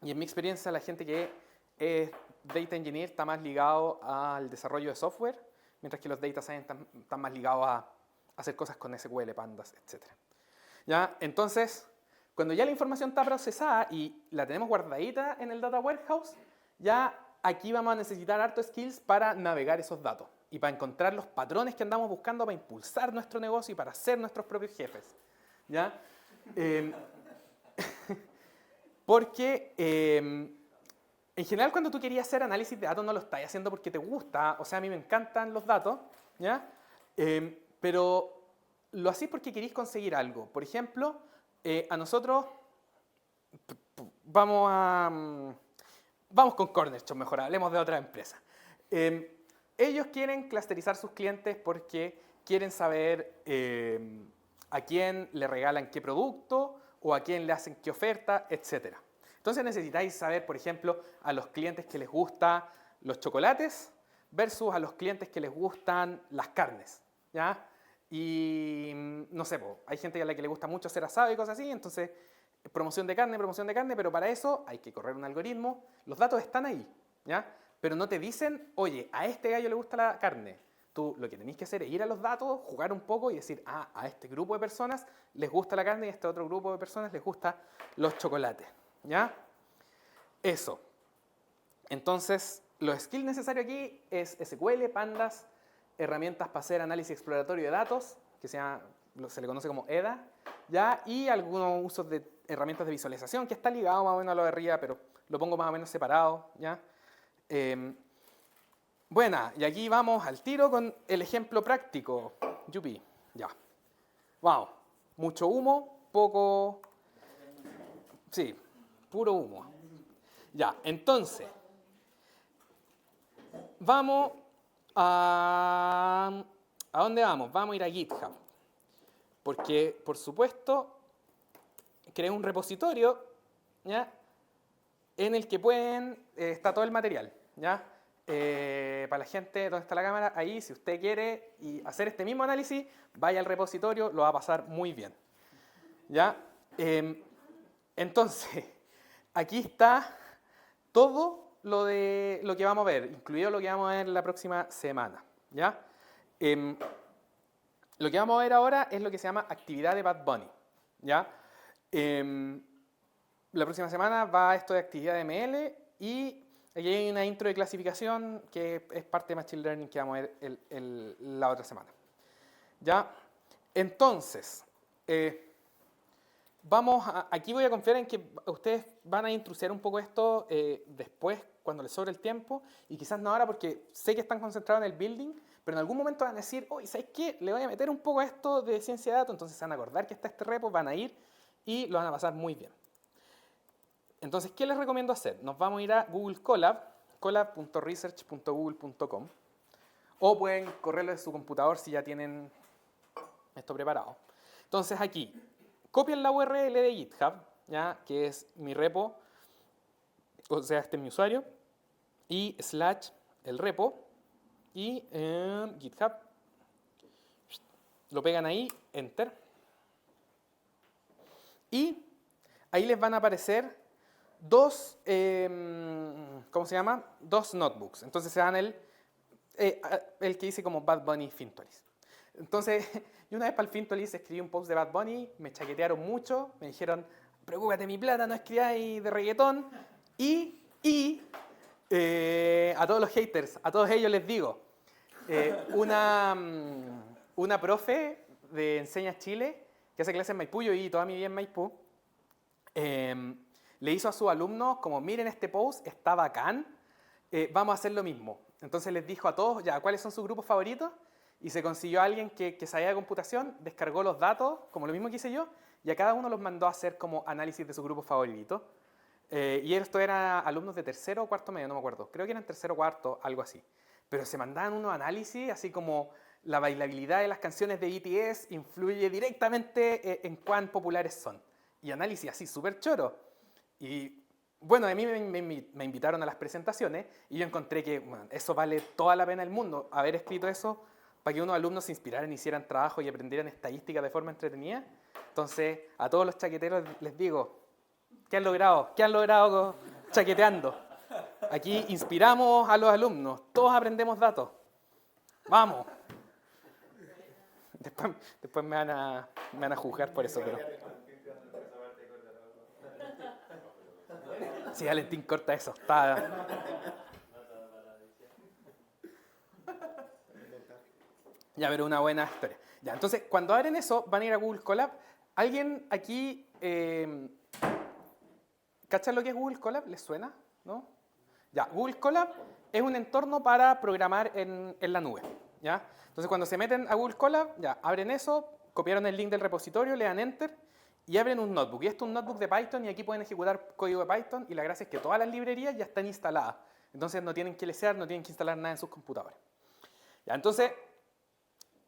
mi experiencia, la gente que es data engineer está más ligado al desarrollo de software, mientras que los data scientists están más ligados a hacer cosas con SQL, pandas, etc. ¿Ya? Entonces, cuando ya la información está procesada y la tenemos guardadita en el data warehouse, ya aquí vamos a necesitar hartos skills para navegar esos datos y para encontrar los patrones que andamos buscando para impulsar nuestro negocio y para ser nuestros propios jefes, ¿ya? Porque en general cuando tú querías hacer análisis de datos no lo estás haciendo porque te gusta, o sea, a mí me encantan los datos, ¿ya? Pero lo hacís porque queréis conseguir algo. Por ejemplo, a nosotros vamos con Corner Shop mejor, hablemos de otra empresa. Ellos quieren clusterizar sus clientes porque quieren saber a quién le regalan qué producto o a quién le hacen qué oferta, etc. Entonces necesitáis saber, por ejemplo, a los clientes que les gusta los chocolates versus a los clientes que les gustan las carnes, ¿ya? Y no sé, hay gente a la que le gusta mucho hacer asado y cosas así, entonces promoción de carne, pero para eso hay que correr un algoritmo. Los datos están ahí, ¿ya? Pero no te dicen, oye, a este gallo le gusta la carne. Tú lo que tenés que hacer es ir a los datos, jugar un poco y decir, a este grupo de personas les gusta la carne y a este otro grupo de personas les gustan los chocolates, ¿ya? Eso. Entonces, los skills necesarios aquí es SQL, Pandas, herramientas para hacer análisis exploratorio de datos, que se le conoce como EDA, ¿ya? Y algunos usos de herramientas de visualización, que está ligado más o menos a lo de arriba, pero lo pongo más o menos separado, ¿ya? Bueno, y aquí vamos al tiro con el ejemplo práctico. Yupi, ya. Wow, mucho humo, poco... Sí, puro humo. Ya, entonces, vamos a... ¿A dónde vamos? Vamos a ir a GitHub. Porque, por supuesto, creé un repositorio, ¿ya? En el que está todo el material, ¿ya? Para la gente, ¿dónde está la cámara? Ahí, si usted quiere hacer este mismo análisis, vaya al repositorio, lo va a pasar muy bien, ¿ya? Entonces, aquí está todo lo que vamos a ver, incluido lo que vamos a ver la próxima semana, ¿ya? Lo que vamos a ver ahora es lo que se llama actividad de Bad Bunny, ¿ya? La próxima semana va esto de actividad de ML y aquí hay una intro de clasificación que es parte de Machine Learning que vamos a ver la otra semana, ¿ya? Entonces, aquí voy a confiar en que ustedes van a introducir un poco esto después, cuando les sobre el tiempo, y quizás no ahora porque sé que están concentrados en el building, pero en algún momento van a decir, oye, ¿sabes qué? Le voy a meter un poco a esto de ciencia de datos, entonces se van a acordar que está este repo, van a ir y lo van a pasar muy bien. Entonces, ¿qué les recomiendo hacer? Nos vamos a ir a Google Colab, colab.research.google.com, o pueden correrlo de su computador si ya tienen esto preparado. Entonces aquí, copian la URL de GitHub, ¿ya? Que es mi repo, o sea, este es mi usuario, y / el repo, y GitHub, lo pegan ahí, Enter, y ahí les van a aparecer dos notebooks. Entonces se dan el que dice como Bad Bunny Fintolis. Entonces, yo una vez para el Fintolis escribí un post de Bad Bunny, me chaquetearon mucho, me dijeron, preocúpate mi plata, no escribáis de reggaetón. Y a todos los haters, a todos ellos les digo, una profe de Enseña Chile, que hace clases en Maipú, yo viví toda mi vida en Maipú, le hizo a sus alumnos como, miren este post, está bacán, vamos a hacer lo mismo. Entonces les dijo a todos, ya, ¿cuáles son sus grupos favoritos? Y se consiguió a alguien que sabía de computación, descargó los datos, como lo mismo que hice yo, y a cada uno los mandó a hacer como análisis de su grupo favorito. Y esto era alumnos de tercero o cuarto medio, no me acuerdo. Creo que eran tercero o cuarto, algo así. Pero se mandaban unos análisis, así como la bailabilidad de las canciones de BTS influye directamente en cuán populares son. Y análisis así, súper choro. Y bueno, a mí me invitaron a las presentaciones y yo encontré que bueno, eso vale toda la pena del mundo, haber escrito eso para que unos alumnos se inspiraran, hicieran trabajo y aprendieran estadística de forma entretenida. Entonces, a todos los chaqueteros les digo, ¿qué han logrado? ¿Qué han logrado chaqueteando? Aquí inspiramos a los alumnos, todos aprendemos datos. ¡Vamos! Después me van a juzgar por eso, pero... Sí, Valentín, corta eso. Está... Ya, pero una buena historia. Ya, entonces, cuando abren eso, van a ir a Google Colab. ¿Alguien aquí cachan lo que es Google Colab? ¿Les suena? ¿No? Ya, Google Colab es un entorno para programar en la nube. ¿Ya? Entonces, cuando se meten a Google Colab, ya, abren eso, copiaron el link del repositorio, le dan Enter y abren un notebook. Y esto es un notebook de Python y aquí pueden ejecutar código de Python y la gracia es que todas las librerías ya están instaladas. Entonces, no tienen que lesear, no tienen que instalar nada en sus computadores. Ya, entonces...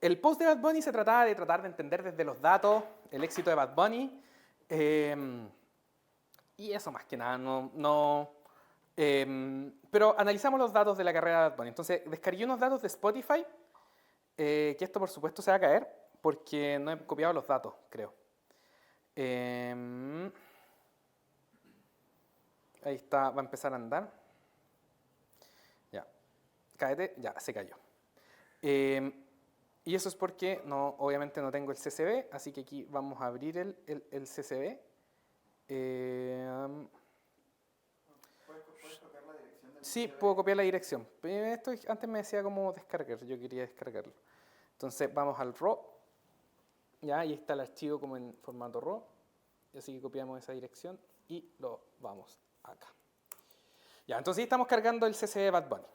El post de Bad Bunny se trataba de tratar de entender desde los datos el éxito de Bad Bunny y eso más que nada, no Pero analizamos los datos de la carrera de Bad Bunny. Entonces, descargué unos datos de Spotify, que esto por supuesto se va a caer, porque no he copiado los datos, creo. Ahí está, va a empezar a andar. Ya, cáete, ya, se cayó. Y eso es porque obviamente no tengo el CSV, así que aquí vamos a abrir el CSV. ¿Puedes copiar la dirección del Sí, CSV? puedo copiar la dirección. Esto antes me decía cómo descargar, yo quería descargarlo. Entonces vamos al RAW, ya, y está el archivo como en formato RAW. Y así que copiamos esa dirección y lo vamos acá. Ya, entonces estamos cargando el CSV de Bad Bunny.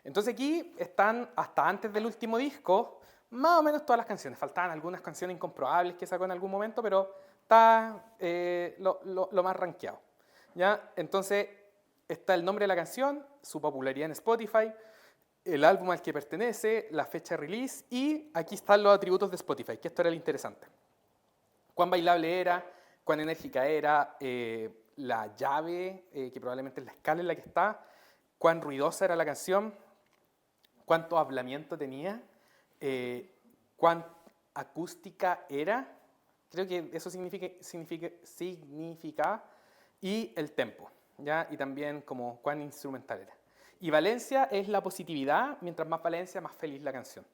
Entonces aquí están, hasta antes del último disco, más o menos todas las canciones. Faltaban algunas canciones incomprobables que sacó en algún momento, pero está lo más rankeado. ¿Ya? Entonces está el nombre de la canción, su popularidad en Spotify, el álbum al que pertenece, la fecha de release y aquí están los atributos de Spotify, que esto era lo interesante. Cuán bailable era, cuán enérgica era, la llave, que probablemente es la escala en la que está, cuán ruidosa era la canción, cuánto hablamiento tenía, cuán acústica era, creo que eso significa y el tempo, ¿ya? Y también como cuán instrumental era. Y valencia es la positividad, mientras más valencia, más feliz la canción,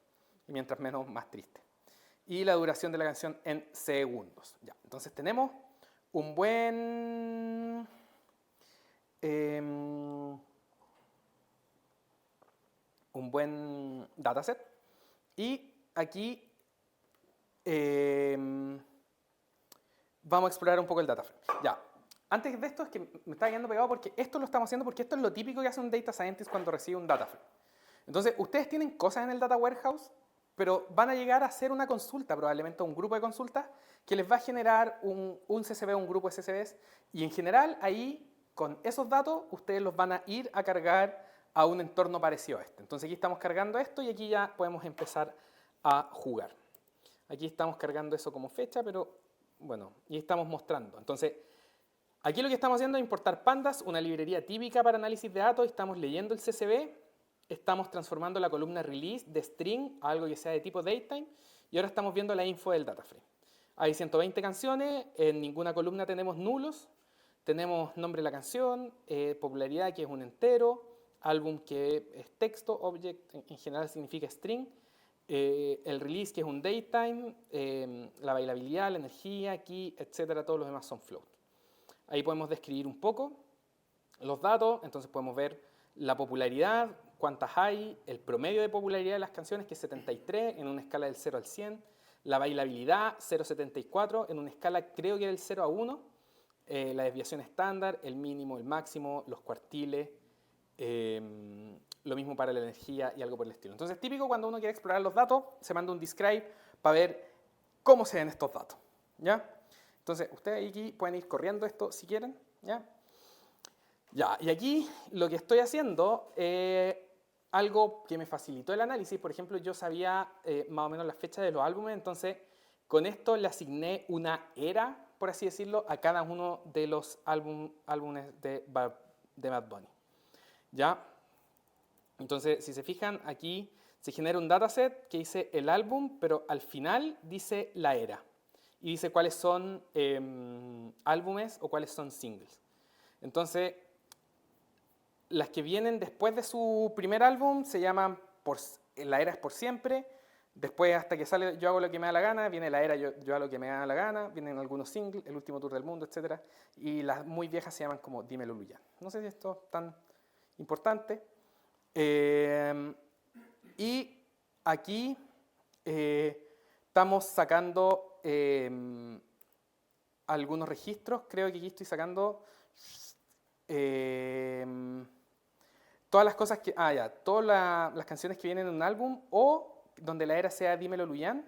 y mientras menos, más triste. Y la duración de la canción en segundos. Ya, entonces tenemos un buen dataset. Y aquí vamos a explorar un poco el data frame. Ya, antes de esto es que me estaba quedando pegado porque esto lo estamos haciendo porque esto es lo típico que hace un data scientist cuando recibe un data frame. Entonces, ustedes tienen cosas en el data warehouse, pero van a llegar a hacer una consulta, probablemente un grupo de consultas, que les va a generar un CSV, un grupo de CSVs, y en general ahí, con esos datos, ustedes los van a ir a cargar a un entorno parecido a este. Entonces aquí estamos cargando esto y aquí ya podemos empezar a jugar. Aquí estamos cargando eso como fecha, pero bueno, y estamos mostrando. Entonces, aquí lo que estamos haciendo es importar Pandas, una librería típica para análisis de datos, estamos leyendo el CSV, estamos transformando la columna release de string a algo que sea de tipo datetime y ahora estamos viendo la info del data frame. Hay 120 canciones, en ninguna columna tenemos nulos, tenemos nombre de la canción, popularidad que es un entero, álbum que es texto, object en general significa string, el release que es un datetime, la bailabilidad, la energía, key, etcétera, todos los demás son float. Ahí podemos describir un poco los datos, entonces podemos ver la popularidad, cuántas hay, el promedio de popularidad de las canciones, que es 73 en una escala del 0 al 100, la bailabilidad 0,74 en una escala creo que del 0 a 1, la desviación estándar, el mínimo, el máximo, los cuartiles, lo mismo para la energía y algo por el estilo. Entonces, típico cuando uno quiere explorar los datos, se manda un describe para ver cómo se ven estos datos, ¿ya? Entonces, ustedes aquí pueden ir corriendo esto si quieren, ¿ya? Ya, y aquí lo que estoy haciendo es algo que me facilitó el análisis. Por ejemplo, yo sabía más o menos las fechas de los álbumes, entonces con esto le asigné una era, por así decirlo, a cada uno de los álbumes de Bad Bunny. ¿Ya? Entonces, si se fijan, aquí se genera un dataset que dice el álbum, pero al final dice la era. Y dice cuáles son álbumes o cuáles son singles. Entonces, las que vienen después de su primer álbum se llaman la era es por siempre. Después, hasta que sale Yo hago lo que me da la gana, viene la era Yo hago lo que me da la gana, vienen algunos singles, El último tour del mundo, etc. Y las muy viejas se llaman como Dímelo Luyan. No sé si esto es tan importante. Y aquí estamos sacando algunos registros. Creo que aquí estoy sacando todas las cosas que... todas las canciones que vienen en un álbum o donde la era sea Dímelo Luyan,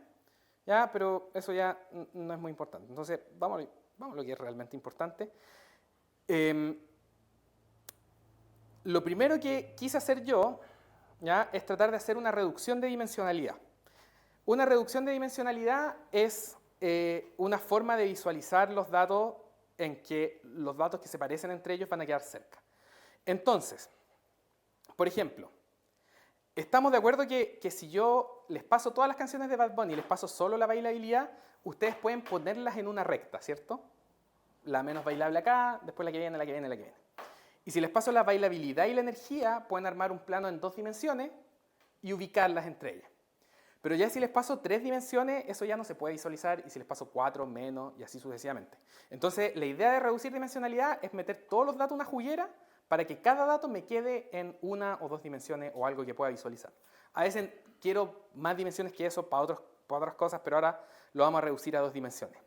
¿ya? Pero eso ya no es muy importante. Entonces, vamos a lo que es realmente importante. Lo primero que quise hacer yo, ¿ya? Es tratar de hacer una reducción de dimensionalidad. Una reducción de dimensionalidad es una forma de visualizar los datos en que los datos que se parecen entre ellos van a quedar cerca. Entonces, por ejemplo, estamos de acuerdo que si yo les paso todas las canciones de Bad Bunny y les paso solo la bailabilidad, ustedes pueden ponerlas en una recta, ¿cierto? La menos bailable acá, después la que viene, la que viene, la que viene. Y si les paso la bailabilidad y la energía, pueden armar un plano en 2 dimensiones y ubicarlas entre ellas. Pero ya si les paso 3 dimensiones, eso ya no se puede visualizar, y si les paso 4, menos, y así sucesivamente. Entonces, la idea de reducir dimensionalidad es meter todos los datos en una juguera para que cada dato me quede en 1 o 2 dimensiones o algo que pueda visualizar. A veces quiero más dimensiones que eso para otras cosas, pero ahora lo vamos a reducir a 2 dimensiones.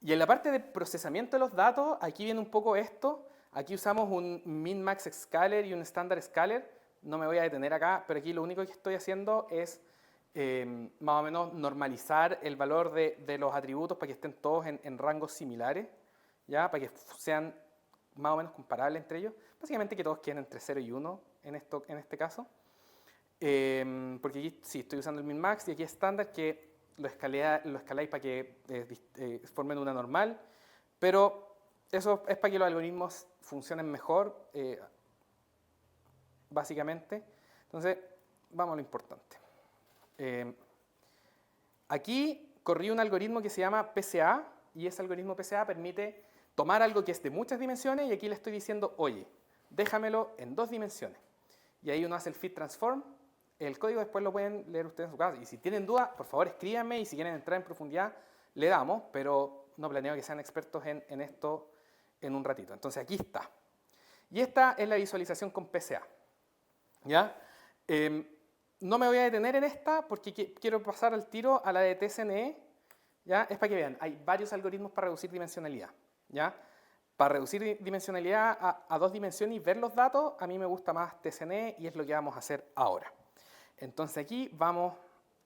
Y en la parte de procesamiento de los datos, aquí viene un poco esto. Aquí usamos un min-max scaler y un standard scaler. No me voy a detener acá, pero aquí lo único que estoy haciendo es más o menos normalizar el valor de los atributos para que estén todos en rangos similares, ¿ya? Para que sean más o menos comparables entre ellos. Básicamente que todos queden entre 0 y 1 en este caso. Porque aquí sí estoy usando el min-max y aquí es estándar que lo escaláis para que formen una normal, pero eso es para que los algoritmos funcionen mejor, básicamente. Entonces, vamos a lo importante. Aquí corrí un algoritmo que se llama PCA, y ese algoritmo PCA permite tomar algo que es de muchas dimensiones, y aquí le estoy diciendo, oye, déjamelo en 2 dimensiones. Y ahí uno hace el fit transform. El código después lo pueden leer ustedes en su casa. Y si tienen dudas, por favor escríbanme, y si quieren entrar en profundidad, le damos, pero no planeo que sean expertos en esto en un ratito. Entonces aquí está. Y esta es la visualización con PCA. ¿Ya? No me voy a detener en esta porque quiero pasar al tiro a la de TSNE. ¿Ya? Es para que vean, hay varios algoritmos para reducir dimensionalidad. ¿Ya? Para reducir dimensionalidad a 2 dimensiones y ver los datos, a mí me gusta más TSNE y es lo que vamos a hacer ahora. Entonces aquí vamos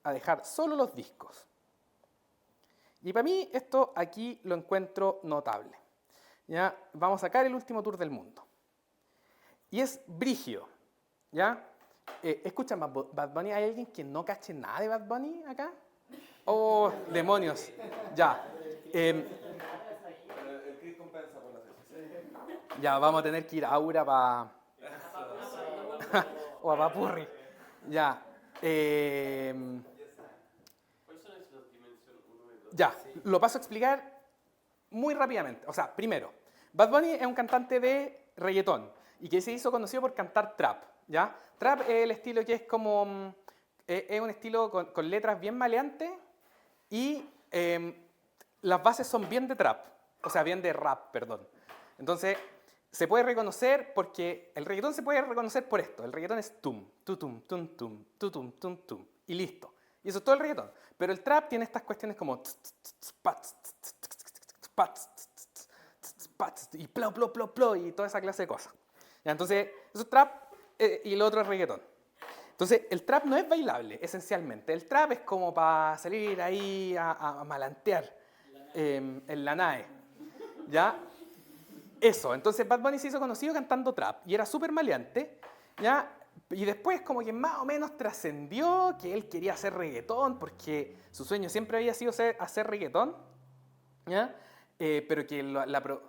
a dejar solo los discos. Y para mí esto aquí lo encuentro notable. ¿Ya? Vamos a sacar el último tour del mundo. Y es brígido. ¿Ya? ¿Escuchan Bad Bunny? ¿Hay alguien que no cache nada de Bad Bunny acá? ¡Oh, demonios! Ya. El Chris compensa por la fecha. Ya, vamos a tener que ir a Aura para... o a Papurri. Ya. ¿Cuáles son esas dimensiones 1 y 2? Ya, lo paso a explicar muy rápidamente. O sea, primero, Bad Bunny es un cantante de reggaetón y que se hizo conocido por cantar trap. ¿Ya? Trap es el estilo que es como... es un estilo con letras bien maleantes y las bases son bien de trap. O sea, bien de rap, perdón. Entonces, se puede reconocer porque el reggaetón se puede reconocer por esto. El reggaetón es tum, tutum, tum, tum, tutum, tum, tum. Y listo. Y eso es todo el reggaetón. Pero el trap tiene estas cuestiones como y plo, plo, plo, plo y toda esa clase de cosas. ¿Ya? Entonces, eso es trap y lo otro es reggaetón. Entonces, el trap no es bailable, esencialmente. El trap es como para salir ahí a malantear en la nave. ¿Ya? Eso. Entonces, Bad Bunny se hizo conocido cantando trap y era súper maleante. ¿Ya? Y después como que más o menos trascendió que él quería hacer reggaetón porque su sueño siempre había sido hacer reggaetón. ¿Ya? Pero que,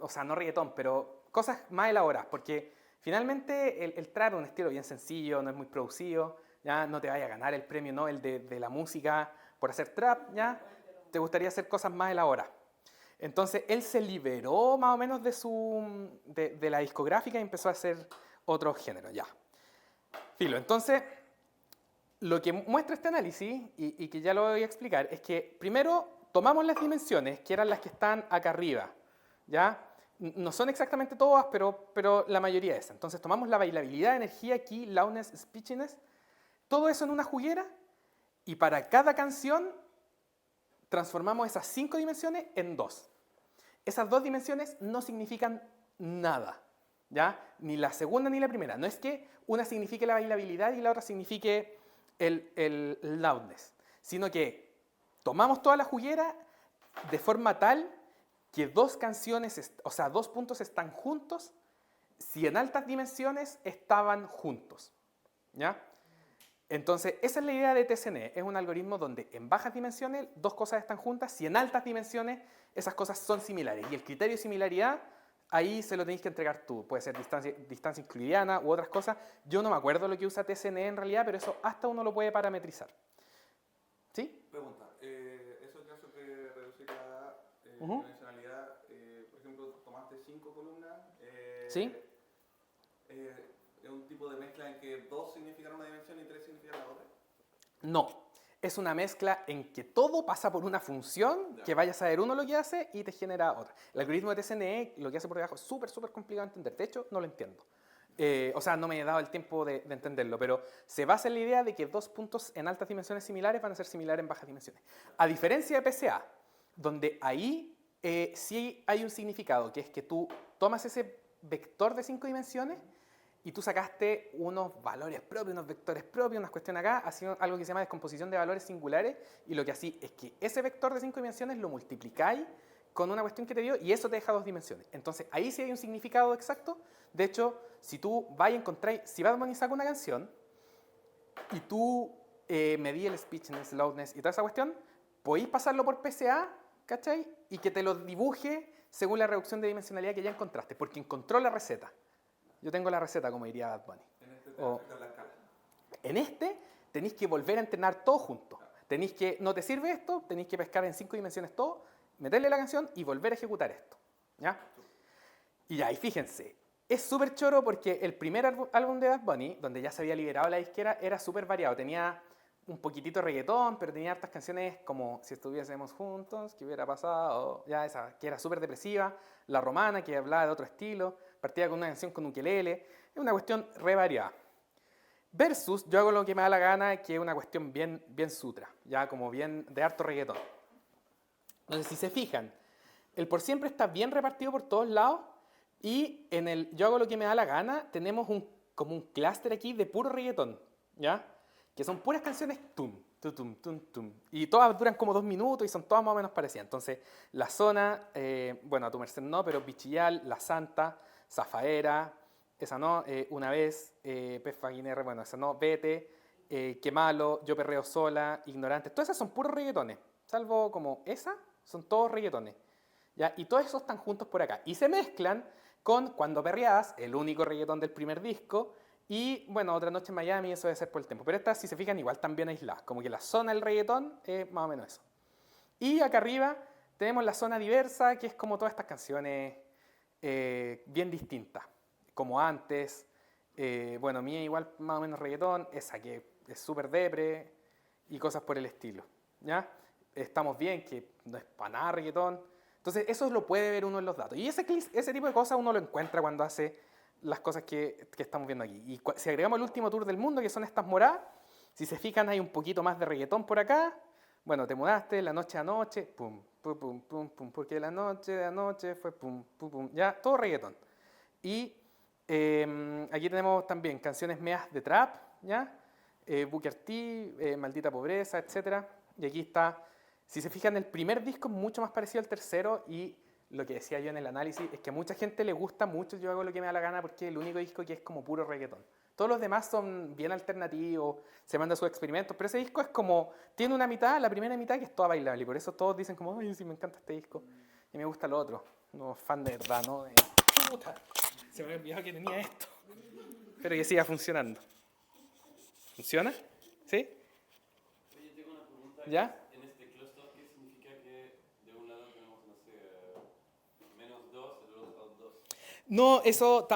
o sea, no reggaetón, pero cosas más elaboradas, porque finalmente el trap es un estilo bien sencillo, no es muy producido, ¿ya? No te vaya a ganar el premio Nobel de la música por hacer trap, ¿ya? Te gustaría hacer cosas más elaboradas. Entonces él se liberó más o menos de la discográfica y empezó a hacer otro género, ya. Filo, entonces lo que muestra este análisis, y que ya lo voy a explicar, es que primero tomamos las dimensiones, que eran las que están acá arriba, ¿ya? No son exactamente todas, pero la mayoría de esas. Entonces tomamos la bailabilidad, energía, key, loudness, speechiness, todo eso en una juguera, y para cada canción transformamos esas 5 dimensiones en 2. Esas 2 dimensiones no significan nada, ¿ya? Ni la segunda ni la primera. No es que una signifique la bailabilidad y la otra signifique el loudness, sino que tomamos toda la juguera de forma tal que 2 canciones, o sea, 2 puntos están juntos si en altas dimensiones estaban juntos, ¿ya? Entonces, esa es la idea de TSNE. Es un algoritmo donde en bajas dimensiones 2 cosas están juntas, si en altas dimensiones esas cosas son similares. Y el criterio de similaridad ahí se lo tenéis que entregar tú. Puede ser distancia euclidiana u otras cosas. Yo no me acuerdo lo que usa TSNE en realidad, pero eso hasta uno lo puede parametrizar. ¿Sí? Pregunta, eso que hace de reducir la Ujú. dimensionalidad, por ejemplo, tomaste 5 columnas, ¿Sí? ¿es un tipo de mezcla en que 2 significan una dimensión y 3 significan la otra? No. Es una mezcla en que todo pasa por una función que vaya a saber uno lo que hace y te genera otra. El algoritmo de TSNE lo que hace por debajo es súper complicado de entender. De hecho, no lo entiendo. O sea, no me he dado el tiempo de entenderlo, pero se basa en la idea de que dos puntos en altas dimensiones similares van a ser similares en bajas dimensiones. A diferencia de PCA, donde ahí sí hay un significado, que es que tú tomas ese vector de 5 dimensiones y tú sacaste unos valores propios, unos vectores propios, unas cuestiones acá, haciendo algo que se llama descomposición de valores singulares, y lo que así es que ese vector de 5 dimensiones lo multiplicáis con una cuestión que te dio y eso te deja 2 dimensiones. Entonces ahí sí hay un significado exacto. De hecho, si tú vas y encontráis, si Bad Bunny saca una canción y tú medí el speechness, loudness y toda esa cuestión, podéis pasarlo por PCA, ¿cachai? Y que te lo dibuje según la reducción de dimensionalidad que ya encontraste, porque encontró la receta. Yo tengo la receta, como diría Bad Bunny. En este te O- afecta la escala. En este tenéis que volver a entrenar todo junto. Tenéis que, no te sirve esto, tenéis que pescar en 5 dimensiones todo, meterle la canción y volver a ejecutar esto. ¿Ya? Y ya, y fíjense, es súper choro porque el primer álbum de Bad Bunny, donde ya se había liberado la disquera, era súper variado. Tenía un poquitito de reggaetón, pero tenía hartas canciones como Si estuviésemos juntos, ¿qué hubiera pasado? Ya esa, que era súper depresiva. La Romana, que hablaba de otro estilo. Partía con una canción con ukelele. Es una cuestión re variada. Versus Yo hago lo que me da la gana, que es una cuestión bien sutra, ya como bien de harto reggaetón. Entonces, si se fijan, el por siempre está bien repartido por todos lados y en el Yo hago lo que me da la gana tenemos como un clúster aquí de puro reggaetón, ¿ya? Que son puras canciones tum, tum, tum, tum. Y todas duran como 2 minutos y son todas más o menos parecidas. Entonces, La Zona, bueno, A tu merced no, pero Bichillal, La Santa, Zafaera, esa no, Una vez, Pez Faguiner, bueno, esa no, Vete, Qué malo, Yo perreo sola, Ignorantes. Todas esas son puros reggaetones, salvo como esa, son todos reggaetones. ¿Ya? Y todos esos están juntos por acá. Y se mezclan con Cuando perreás, el único reggaetón del primer disco, y bueno, Otra noche en Miami, eso debe ser por el tiempo. Pero estas, si se fijan, igual también aisladas. Como que la zona del reggaetón es más o menos eso. Y acá arriba tenemos la zona diversa, que es como todas estas canciones bien distintas. Como Antes, bueno, Mía igual más o menos reggaetón, esa que es súper depre y cosas por el estilo. ¿Ya? Estamos bien, que no es para nada reggaetón. Entonces eso lo puede ver uno en los datos. Y ese tipo de cosas uno lo encuentra cuando hace las cosas que estamos viendo aquí. Y si agregamos el último tour del mundo, que son estas moradas, si se fijan hay un poquito más de reggaetón por acá. Bueno, te mudaste, la noche a noche, pum, pum, pum, pum, pum, porque la noche de anoche fue pum, pum, pum, ya, todo reggaetón. Y aquí tenemos también canciones meas de trap, ¿ya? Booker T, Maldita Pobreza, etc. Y aquí está, si se fijan, el primer disco es mucho más parecido al tercero y lo que decía yo en el análisis es que a mucha gente le gusta mucho Yo hago lo que me da la gana porque es el único disco que es como puro reggaetón. Todos los demás son bien alternativos, se mandan sus experimentos, pero ese disco es como, tiene una mitad, la primera mitad que es toda bailable y por eso todos dicen como, ay, sí, me encanta este disco y me gusta lo otro. No, fan de verdad, ¿no? Puta, se me había olvidado que tenía esto, pero que siga funcionando. ¿Funciona? ¿Sí? Oye, tengo una pregunta. ¿Ya? En este clúster, ¿qué significa que de un lado tenemos, no sé, -2 y del otro lado 2? No, eso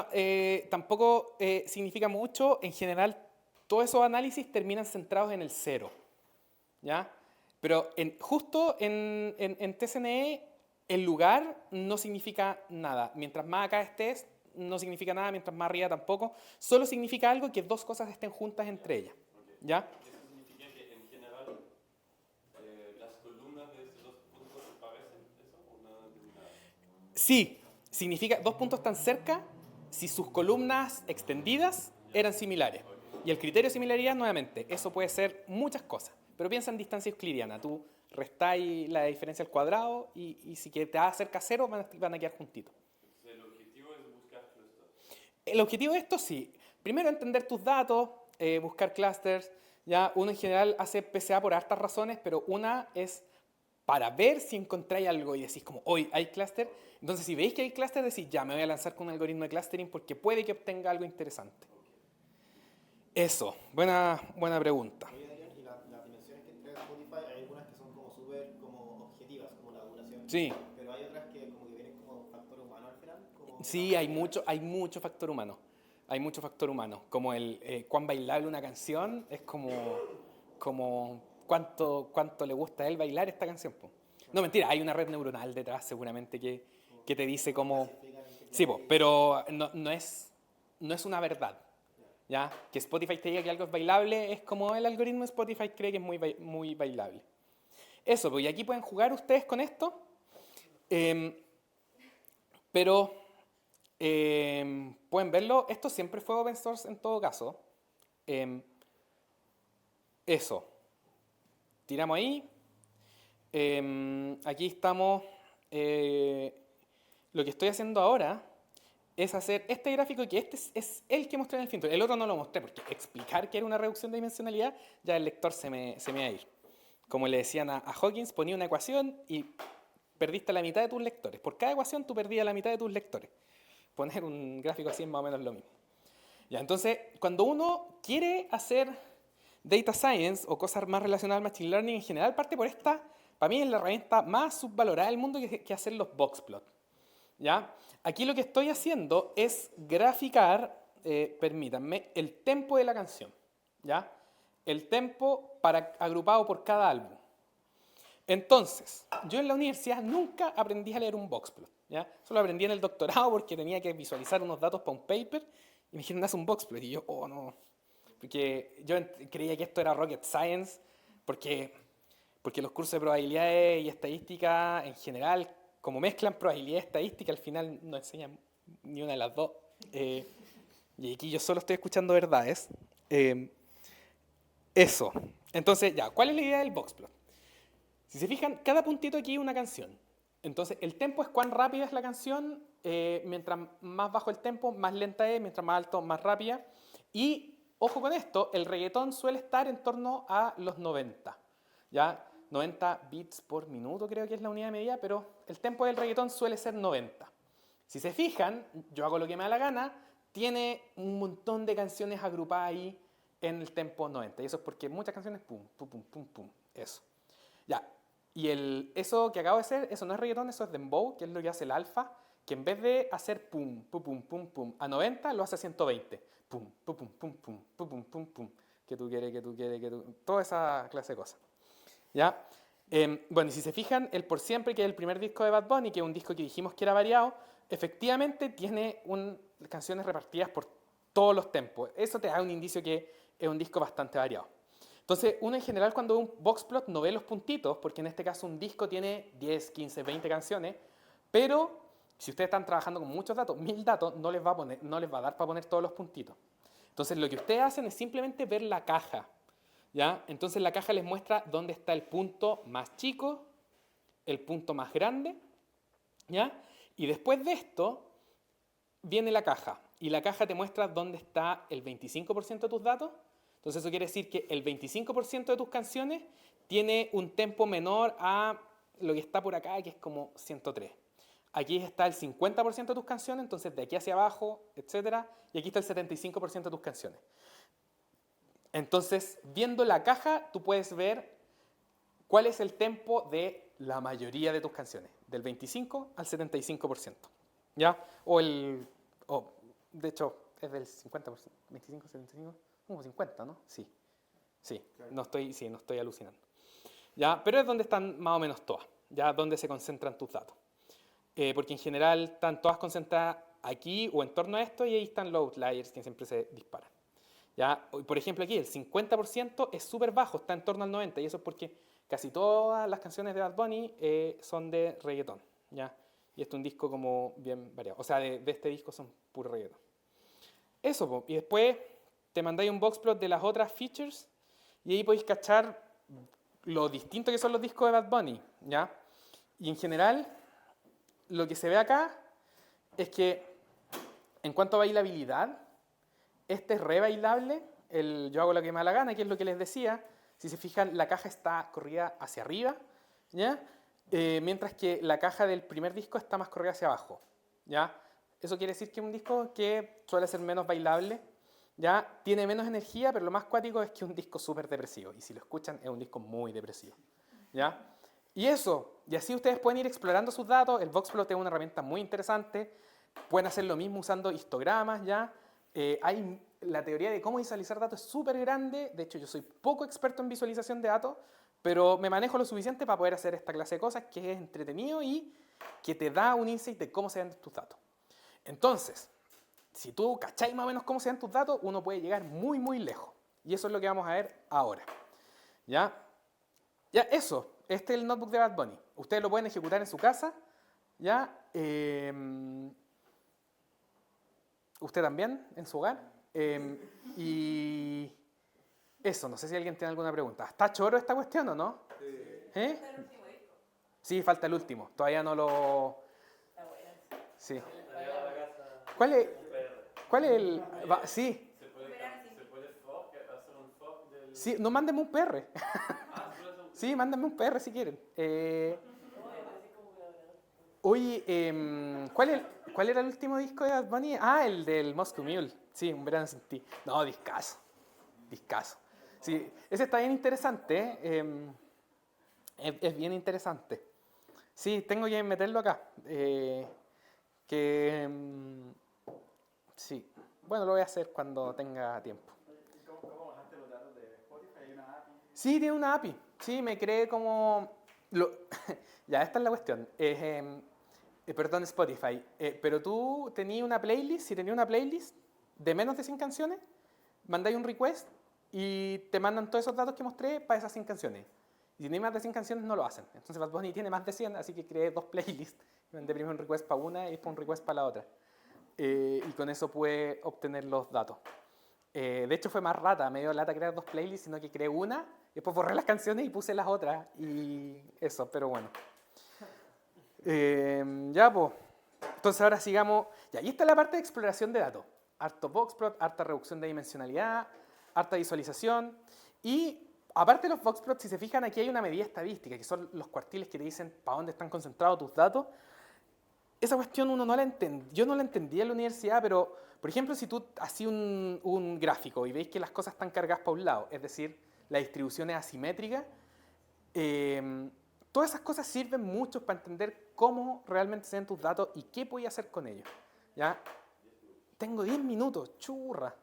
tampoco significa mucho. En general, todos esos análisis terminan centrados en el cero. ¿Ya? Pero justo en TSNE, el lugar no significa nada. Mientras más acá estés, no significa nada. Mientras más arriba tampoco. Solo significa algo que dos cosas estén juntas entre ellas. ¿Ya? ¿Eso significa que en general las columnas de estos dos puntos se parecen? ¿Eso o nada determinado? Sí, significa dos puntos tan cerca si sus columnas extendidas eran similares. Y el criterio de similaridad, nuevamente, eso puede ser muchas cosas. Pero piensa en distancia euclidiana. Tú restáis la diferencia al cuadrado y si te vas cerca a cero van a quedar juntitos. Entonces, el objetivo es buscar clústeres. El objetivo de esto sí. Primero entender tus datos, buscar clusters. Ya uno en general hace PCA por hartas razones, pero una es para ver si encontráis algo y decís como, hoy hay clúster. Entonces, si veis que hay clúster, decís, ya, me voy a lanzar con un algoritmo de clustering porque puede que obtenga algo interesante. Eso, buena pregunta. Oye, Adrián, y las dimensiones que entrega Spotify, hay algunas que son como súper como objetivas, como la duración. Sí, Pero hay otras que como que vienen como factor humano al final. Como sí, hay mucho factor humano. Hay mucho factor humano. Como el cuán bailable una canción es como cuánto le gusta a él bailar esta canción, po. No, mentira, hay una red neuronal detrás seguramente que te dice cómo... Sí, po, pero no es una verdad. ¿Ya? Que Spotify te diga que algo es bailable es como el algoritmo de Spotify cree que es muy bailable. Eso, pues, y aquí pueden jugar ustedes con esto. Pero pueden verlo. Esto siempre fue open source en todo caso. Eso. Tiramos ahí. Aquí estamos. Lo que estoy haciendo ahora es hacer este gráfico, que este es el que mostré en el filtro. El otro no lo mostré porque explicar que era una reducción de dimensionalidad, ya el lector se me va a ir. Como le decían a Hawkins, ponía una ecuación y perdiste la mitad de tus lectores. Por cada ecuación tú perdías la mitad de tus lectores. Poner un gráfico así es más o menos lo mismo. Ya, entonces, cuando uno quiere hacer data science o cosas más relacionadas al machine learning en general, parte por esta, para mí es la herramienta más subvalorada del mundo que hacer los boxplot. ¿Ya? Aquí lo que estoy haciendo es graficar, permítanme, el tempo de la canción. ¿Ya? El tempo agrupado por cada álbum. Entonces, yo en la universidad nunca aprendí a leer un boxplot. ¿Ya? Solo aprendí en el doctorado porque tenía que visualizar unos datos para un paper y me dijeron, haz un boxplot. Y yo, oh no. Porque yo creía que esto era rocket science, porque los cursos de probabilidades y estadística en general, como mezclan probabilidad y estadística, al final no enseñan ni una de las dos. Y aquí yo solo estoy escuchando verdades. Eso. Entonces, ya, ¿cuál es la idea del boxplot? Si se fijan, cada puntito aquí es una canción. Entonces, el tempo es cuán rápida es la canción. Mientras más bajo el tempo, más lenta es. Mientras más alto, más rápida. Y, ojo con esto, el reggaetón suele estar en torno a los 90. ¿Ya? 90 bits por minuto creo que es la unidad de medida, pero el tempo del reggaetón suele ser 90. Si se fijan, yo hago lo que me da la gana, tiene un montón de canciones agrupadas ahí en el tempo 90. Y eso es porque muchas canciones, pum, pum, pum, pum, pum, eso. Ya, y eso que acabo de hacer, eso no es reggaetón, eso es dembow, que es lo que hace el alfa, que en vez de hacer pum, pum, pum, pum, pum, a 90, lo hace a 120. Pum, pum, pum, pum, pum, pum, pum, pum, pum, que tú quieres, toda esa clase de cosas. ¿Ya? Bueno, y si se fijan, el Por Siempre, que es el primer disco de Bad Bunny, que es un disco que dijimos que era variado, efectivamente tiene canciones repartidas por todos los tempos. Eso te da un indicio que es un disco bastante variado. Entonces, uno en general cuando ve un boxplot no ve los puntitos, porque en este caso un disco tiene 10, 15, 20 canciones, pero si ustedes están trabajando con muchos datos, 1000 datos, no les va a dar para poner todos los puntitos. Entonces, lo que ustedes hacen es simplemente ver la caja. ¿Ya? Entonces la caja les muestra dónde está el punto más chico, el punto más grande, ¿ya? Y después de esto viene la caja, y la caja te muestra dónde está el 25% de tus datos. Entonces eso quiere decir que el 25% de tus canciones tiene un tempo menor a lo que está por acá, que es como 103. Aquí está el 50% de tus canciones, entonces de aquí hacia abajo, etc. Y aquí está el 75% de tus canciones. Entonces, viendo la caja, tú puedes ver cuál es el tempo de la mayoría de tus canciones, del 25 al 75%. ¿Ya? De hecho, es del 50%, 25, 75, como 50, ¿no? Sí, no estoy alucinando. ¿Ya? Pero es donde están más o menos todas, ¿ya? Donde se concentran tus datos. Porque en general están todas concentradas aquí o en torno a esto, y ahí están los outliers que siempre se disparan. ¿Ya? Por ejemplo, aquí el 50% es súper bajo, está en torno al 90%, y eso es porque casi todas las canciones de Bad Bunny son de reggaetón. ¿Ya? Y este es un disco como bien variado. O sea, de este disco son puro reggaetón. Eso, y después te mandáis un boxplot de las otras features, y ahí podéis cachar lo distinto que son los discos de Bad Bunny. ¿Ya? Y en general, lo que se ve acá es que en cuanto a bailabilidad, este es re bailable, yo hago lo que me da la gana, que es lo que les decía. Si se fijan, la caja está corrida hacia arriba, ¿ya? mientras que la caja del primer disco está más corrida hacia abajo, ¿ya? Eso quiere decir que es un disco que suele ser menos bailable, ¿ya? Tiene menos energía, pero lo más cuático es que es un disco súper depresivo, y si lo escuchan es un disco muy depresivo, ¿ya? Y eso, y así ustedes pueden ir explorando sus datos. El Voxplot es una herramienta muy interesante, pueden hacer lo mismo usando histogramas, ¿ya? La teoría de cómo visualizar datos es súper grande. De hecho, yo soy poco experto en visualización de datos, pero me manejo lo suficiente para poder hacer esta clase de cosas que es entretenido y que te da un insight de cómo se ven tus datos. Entonces, si tú cacháis más o menos cómo se ven tus datos, uno puede llegar muy, muy lejos. Y eso es lo que vamos a ver ahora. ¿Ya? Ya, eso. Este es el notebook de Bad Bunny. Ustedes lo pueden ejecutar en su casa. ¿Ya? Usted también, en su hogar. Y eso, no sé si alguien tiene alguna pregunta. ¿Está choro esta cuestión o no? ¿Eh? Sí, falta el último. Todavía no lo... Sí. ¿Cuál es el...? Sí. ¿Se puede hacer un fork del...? Sí, no, mándenme un PR. Sí, mándenme un PR si quieren. Oye, ¿cuál era el último disco de Bad Bunny? Ah, el del Moscow Mule. Sí, Un verano sin ti. No, discazo. Discazo. Sí, ese está bien interesante. Es bien interesante. Sí, tengo que meterlo acá. Sí. Bueno, lo voy a hacer cuando tenga tiempo. ¿Cómo bajaste los datos de Spotify? ¿Hay una API? Sí, tiene una API. Sí, me creé como... Ya, esta es la cuestión. Perdón, Spotify. Pero tú tenías una playlist, si tenías una playlist de menos de 100 canciones, mandáis un request y te mandan todos esos datos que mostré para esas 100 canciones. Y si tenéis más de 100 canciones, no lo hacen. Entonces Bad Bunny tiene más de 100, así que creé 2 playlists. Mandé primero un request para una y después un request para la otra. Y con eso pude obtener los datos. De hecho fue más rata, me dio lata crear 2 playlists, sino que creé una, y después borré las canciones y puse las otras, y eso, pero bueno. Ya, pues. Entonces ahora sigamos. Ya, y esta es la parte de exploración de datos. Harto Voxplot, harta reducción de dimensionalidad, harta visualización. Y aparte de los Voxplots, si se fijan, aquí hay una medida estadística, que son los cuartiles que te dicen para dónde están concentrados tus datos. Esa cuestión yo no la entendía en la universidad, pero, por ejemplo, si tú hacías un gráfico y veis que las cosas están cargadas para un lado, es decir, la distribución es asimétrica, todas esas cosas sirven mucho para entender cómo realmente se ven tus datos y qué puedes hacer con ellos. ¿Ya? Tengo 10 minutos, churra.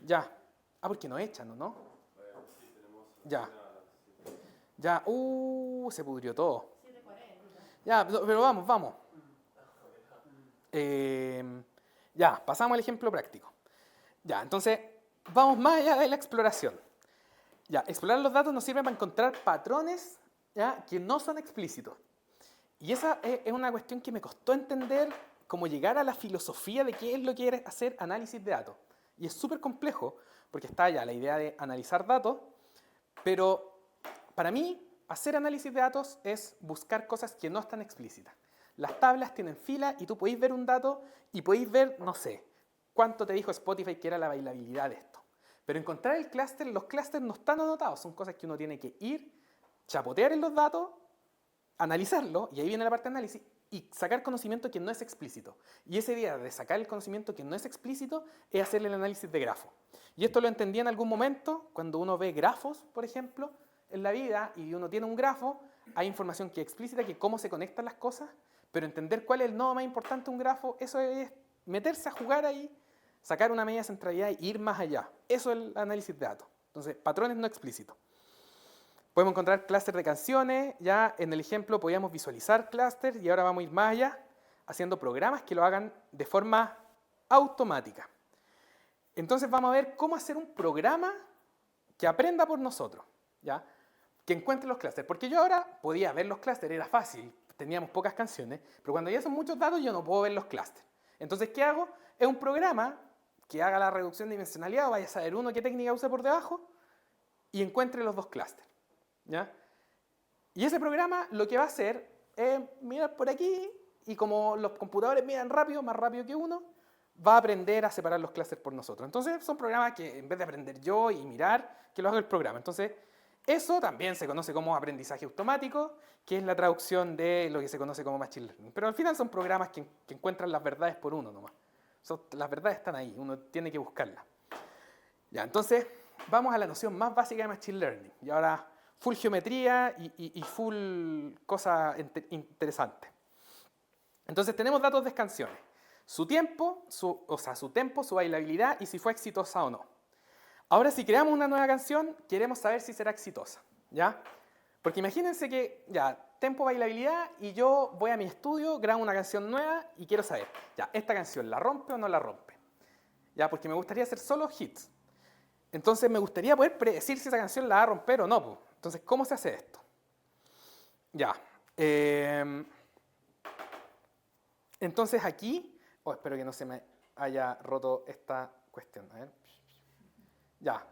Ya. Porque nos echan, ¿no? Ya. Ya. Se pudrió todo. Ya, pero vamos. Ya, pasamos al ejemplo práctico. Ya, entonces, vamos más allá de la exploración. Ya, explorar los datos nos sirve para encontrar patrones, ¿ya?, que no son explícitos. Y esa es una cuestión que me costó entender, cómo llegar a la filosofía de qué es lo que es hacer análisis de datos. Y es súper complejo, porque está ya la idea de analizar datos, pero para mí, hacer análisis de datos es buscar cosas que no están explícitas. Las tablas tienen fila y tú podéis ver un dato y podéis ver, no sé, cuánto te dijo Spotify que era la bailabilidad de esto. Pero encontrar el clúster, los clústeres no están anotados, son cosas que uno tiene que ir, chapotear en los datos, analizarlo, y ahí viene la parte de análisis, y sacar conocimiento que no es explícito. Y esa idea de sacar el conocimiento que no es explícito es hacerle el análisis de grafo. Y esto lo entendí en algún momento, cuando uno ve grafos, por ejemplo, en la vida, y uno tiene un grafo, hay información que es explícita, que cómo se conectan las cosas, pero entender cuál es el nodo más importante de un grafo, eso es meterse a jugar ahí, sacar una medida de centralidad e ir más allá. Eso es el análisis de datos. Entonces, patrones no explícitos. Podemos encontrar clústeres de canciones, ya en el ejemplo podíamos visualizar clústeres y ahora vamos a ir más allá, haciendo programas que lo hagan de forma automática. Entonces vamos a ver cómo hacer un programa que aprenda por nosotros, ¿ya?, que encuentre los clústeres. Porque yo ahora podía ver los clústeres, era fácil, teníamos pocas canciones, pero cuando ya son muchos datos yo no puedo ver los clústeres. Entonces, ¿qué hago? Es un programa que haga la reducción de dimensionalidad, o vaya a saber uno qué técnica usa por debajo, y encuentre los 2 clústeres. ¿Ya? Y ese programa lo que va a hacer es mirar por aquí, y como los computadores miran rápido, más rápido que uno, va a aprender a separar los clústeres por nosotros. Entonces son programas que en vez de aprender yo y mirar, que lo haga el programa. Entonces Eso también se conoce como aprendizaje automático, que es la traducción de lo que se conoce como Machine Learning. Pero al final son programas que encuentran las verdades por uno nomás. Las verdades están ahí, uno tiene que buscarlas. Ya, entonces, vamos a la noción más básica de Machine Learning. Y ahora, full geometría y full cosa interesante. Entonces, tenemos datos de canciones. Su tiempo, su bailabilidad y si fue exitosa o no. Ahora, si creamos una nueva canción, queremos saber si será exitosa, ¿ya? Porque imagínense que, ya, tempo, bailabilidad, y yo voy a mi estudio, grabo una canción nueva y quiero saber, ya, ¿esta canción la rompe o no la rompe? ¿Ya? Porque me gustaría hacer solo hits. Entonces, me gustaría poder predecir si esa canción la va a romper o no, pues. Entonces, ¿cómo se hace esto? Ya. Entonces, aquí... espero que no se me haya roto esta cuestión. A ver. Ya.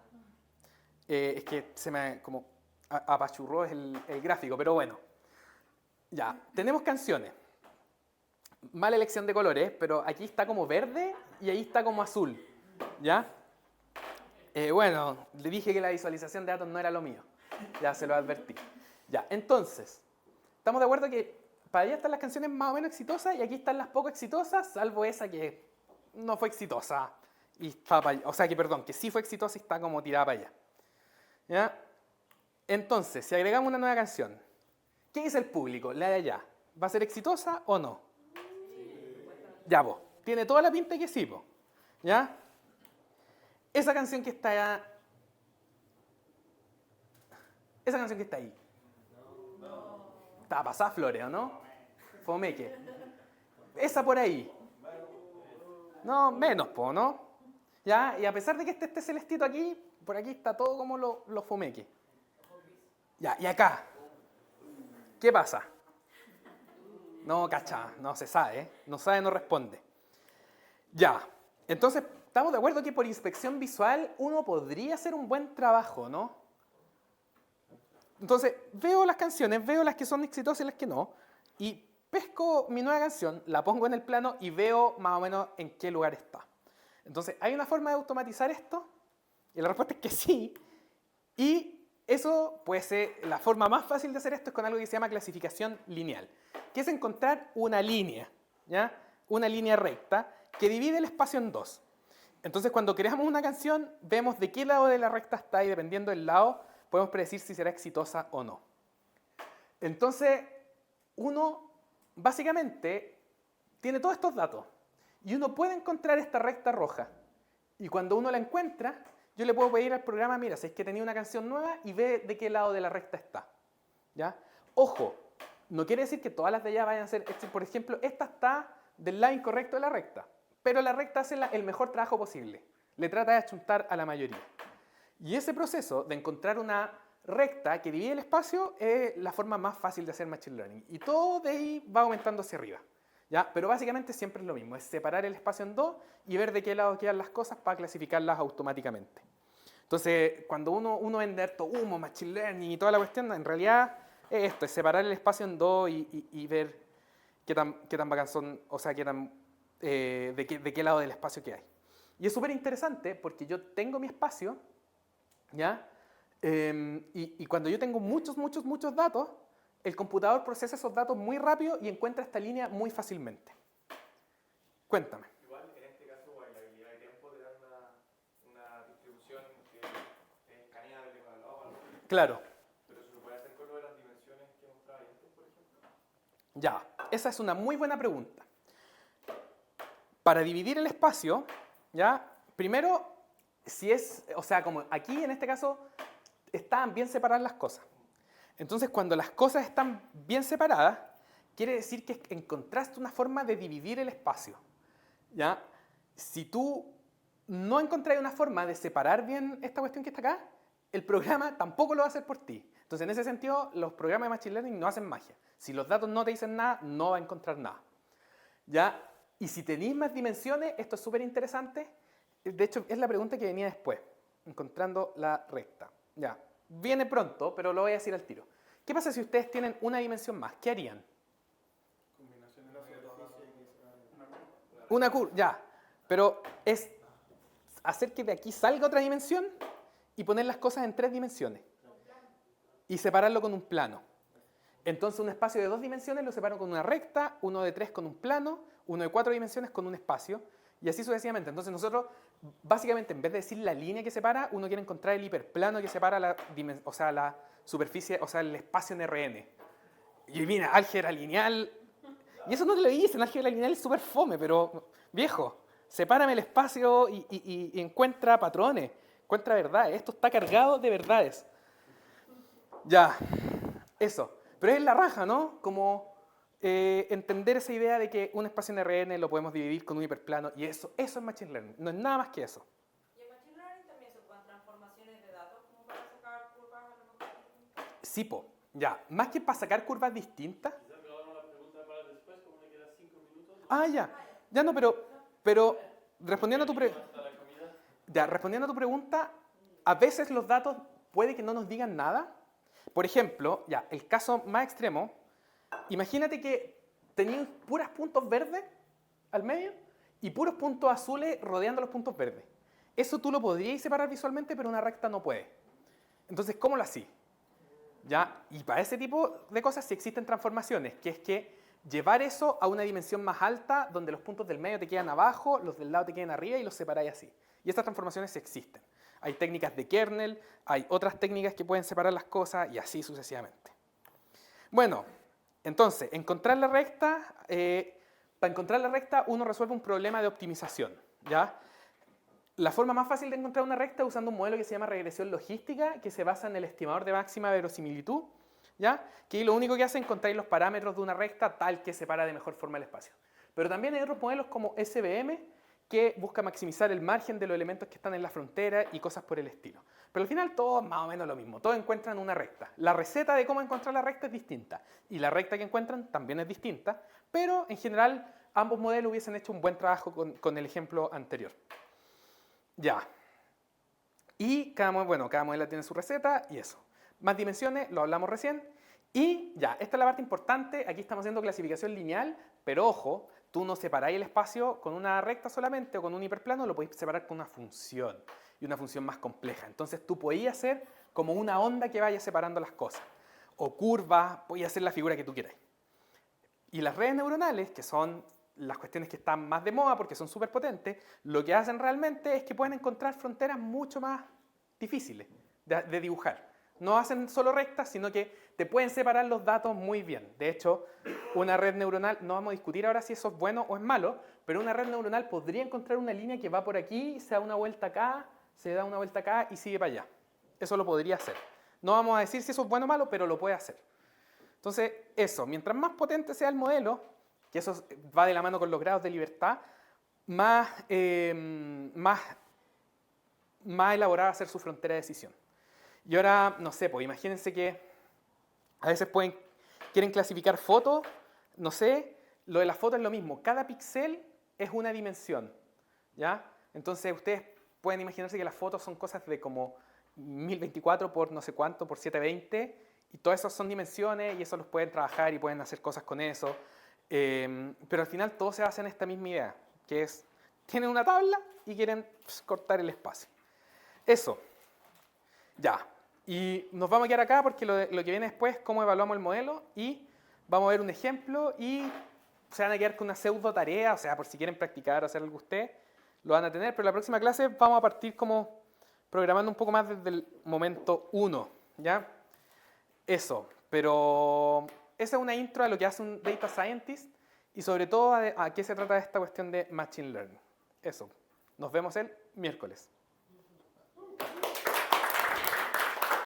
Es que se me como apachurró el gráfico, pero bueno. Ya. Tenemos canciones. Mala elección de colores, pero aquí está como verde y ahí está como azul. ¿Ya? Bueno, le dije que la visualización de datos no era lo mío. Ya se lo advertí. Ya, entonces, estamos de acuerdo que para allá están las canciones más o menos exitosas y aquí están las poco exitosas, salvo esa que no fue exitosa y está para allá. O sea, que sí fue exitosa y está como tirada para allá. ¿Ya? Entonces, si agregamos una nueva canción, ¿qué dice el público? La de allá. ¿Va a ser exitosa o no? Sí. Ya, vos. Tiene toda la pinta que sí, vos. ¿Ya? Esa canción que está allá... Esa canción que está ahí. Está pasada flores, ¿o no? Fomeque. Esa por ahí. No, menos, ¿no? ¿Ya? Y a pesar de que este celestito aquí, por aquí está todo como los fomeques. Ya, y acá. ¿Qué pasa? No, cacha, no se sabe, ¿eh? No sabe, no responde. Ya. Entonces, estamos de acuerdo que por inspección visual uno podría hacer un buen trabajo, ¿no? Entonces, veo las canciones, veo las que son exitosas y las que no, y pesco mi nueva canción, la pongo en el plano y veo más o menos en qué lugar está. Entonces, ¿hay una forma de automatizar esto? Y la respuesta es que sí. Y eso puede ser, la forma más fácil de hacer esto es con algo que se llama clasificación lineal, que es encontrar una línea, ¿ya? Una línea recta que divide el espacio en dos. Entonces, cuando creamos una canción, vemos de qué lado de la recta está y dependiendo del lado, podemos predecir si será exitosa o no. Entonces, uno básicamente tiene todos estos datos y uno puede encontrar esta recta roja. Y cuando uno la encuentra, yo le puedo pedir al programa, mira, si es que tenía una canción nueva y ve de qué lado de la recta está. ¿Ya? Ojo, no quiere decir que todas las de allá vayan a ser, por ejemplo, esta está del lado incorrecto de la recta, pero la recta hace el mejor trabajo posible. Le trata de achuntar a la mayoría. Y ese proceso de encontrar una recta que divide el espacio es la forma más fácil de hacer Machine Learning. Y todo de ahí va aumentando hacia arriba. ¿Ya? Pero básicamente siempre es lo mismo, es separar el espacio en dos y ver de qué lado quedan las cosas para clasificarlas automáticamente. Entonces, cuando uno vende harto humo, Machine Learning y toda la cuestión, en realidad es esto, es separar el espacio en dos y ver qué tan bacán son, o sea, de qué lado del espacio que hay. Y es súper interesante porque yo tengo mi espacio, ¿ya? Y cuando yo tengo muchos datos, el computador procesa esos datos muy rápido y encuentra esta línea muy fácilmente. Cuéntame. Igual, en este caso, bailabilidad de tiempo te da una distribución que es escaneable con el lado. Claro. Pero eso se puede hacer con lo de las dimensiones que mostraba antes, por ejemplo. Ya, esa es una muy buena pregunta. Para dividir el espacio, ¿ya? Primero, o sea, como aquí en este caso están bien separadas las cosas. Entonces, cuando las cosas están bien separadas, quiere decir que encontraste una forma de dividir el espacio, ¿ya? Si tú no encontrás una forma de separar bien esta cuestión que está acá, el programa tampoco lo va a hacer por ti. Entonces, en ese sentido, los programas de Machine Learning no hacen magia. Si los datos no te dicen nada, no va a encontrar nada, ¿ya? Y si tenéis más dimensiones, esto es súper interesante. De hecho, es la pregunta que venía después, encontrando la recta. Ya, viene pronto, pero lo voy a decir al tiro. ¿Qué pasa si ustedes tienen una dimensión más? ¿Qué harían? Una curva, ya. Pero es hacer que de aquí salga otra dimensión y poner las cosas en 3 dimensiones. y separarlo con un plano. Entonces un espacio de 2 dimensiones lo separo con una recta, uno de 3 con un plano, uno de 4 dimensiones con un espacio, y así sucesivamente. Entonces nosotros, básicamente, en vez de decir la línea que separa, uno quiere encontrar el hiperplano que separa la superficie, o sea, el espacio en RN. Y mira, álgebra lineal. Y eso no te lo hice, en álgebra lineal es súper fome, pero viejo, sepárame el espacio y encuentra patrones, encuentra verdades. Esto está cargado de verdades. Ya, eso. Pero es la raja, ¿no? Como entender esa idea de que un espacio en RN lo podemos dividir con un hiperplano, y eso es Machine Learning, no es nada más que eso. ¿Y en Machine Learning también se ocupan transformaciones de datos como para sacar curvas a lo mejor? Sí, po, ya. Más que para sacar curvas distintas. Quizás grabamos la pregunta para después, como me quedan 5 minutos. Ah, ya. Ya no, pero respondiendo a tu respondiendo a tu pregunta, a veces los datos puede que no nos digan nada. Por ejemplo, ya, el caso más extremo, imagínate que tenías puros puntos verdes al medio y puros puntos azules rodeando los puntos verdes. Eso tú lo podrías separar visualmente, pero una recta no puede. Entonces, ¿cómo lo hacía? ¿Ya? Y para ese tipo de cosas sí existen transformaciones, que es que llevar eso a una dimensión más alta, donde los puntos del medio te quedan abajo, los del lado te quedan arriba y los separáis así. Y estas transformaciones sí existen. Hay técnicas de kernel, hay otras técnicas que pueden separar las cosas y así sucesivamente. Bueno, entonces, encontrar la recta, para encontrar la recta uno resuelve un problema de optimización, ¿ya? La forma más fácil de encontrar una recta es usando un modelo que se llama regresión logística, que se basa en el estimador de máxima verosimilitud, ¿ya? Que lo único que hace es encontrar los parámetros de una recta tal que separa de mejor forma el espacio. Pero también hay otros modelos como SVM, que busca maximizar el margen de los elementos que están en la frontera y cosas por el estilo. Pero al final todo es más o menos lo mismo, todos encuentran una recta. La receta de cómo encontrar la recta es distinta, y la recta que encuentran también es distinta, pero en general ambos modelos hubiesen hecho un buen trabajo con el ejemplo anterior. Ya. Y cada modelo tiene su receta y eso. Más dimensiones, lo hablamos recién. Y ya, esta es la parte importante. Aquí estamos haciendo clasificación lineal, pero ojo, tú no separáis el espacio con una recta solamente o con un hiperplano, lo podéis separar con una función, y una función más compleja. Entonces tú podías hacer como una onda que vaya separando las cosas, o curvas, podías hacer la figura que tú quieras. Y las redes neuronales, que son las cuestiones que están más de moda porque son súper potentes, lo que hacen realmente es que pueden encontrar fronteras mucho más difíciles de dibujar. No hacen solo rectas, sino que te pueden separar los datos muy bien. De hecho, una red neuronal, no vamos a discutir ahora si eso es bueno o es malo, pero una red neuronal podría encontrar una línea que va por aquí, se da una vuelta acá, se da una vuelta acá y sigue para allá. Eso lo podría hacer. No vamos a decir si eso es bueno o malo, pero lo puede hacer. Entonces, eso, mientras más potente sea el modelo, que eso va de la mano con los grados de libertad, más elaborada va a ser su frontera de decisión. Y ahora, no sé, pues imagínense que a veces quieren clasificar fotos, no sé, lo de las fotos es lo mismo, cada píxel es una dimensión, ¿ya? Entonces ustedes pueden imaginarse que las fotos son cosas de como 1024 por no sé cuánto, por 720, y todas esas son dimensiones y eso los pueden trabajar y pueden hacer cosas con eso. Pero al final todo se basa en esta misma idea, que es, tienen una tabla y quieren cortar el espacio. Eso. Ya. Y nos vamos a quedar acá porque lo que viene después es cómo evaluamos el modelo y vamos a ver un ejemplo y se van a quedar con una pseudo tarea, o sea, por si quieren practicar o hacer algo ustedes, lo van a tener, pero en la próxima clase vamos a partir como programando un poco más desde el momento 1, ¿ya? Eso, pero esa es una intro a lo que hace un data scientist y sobre todo a qué se trata esta cuestión de machine learning. Eso, nos vemos el miércoles.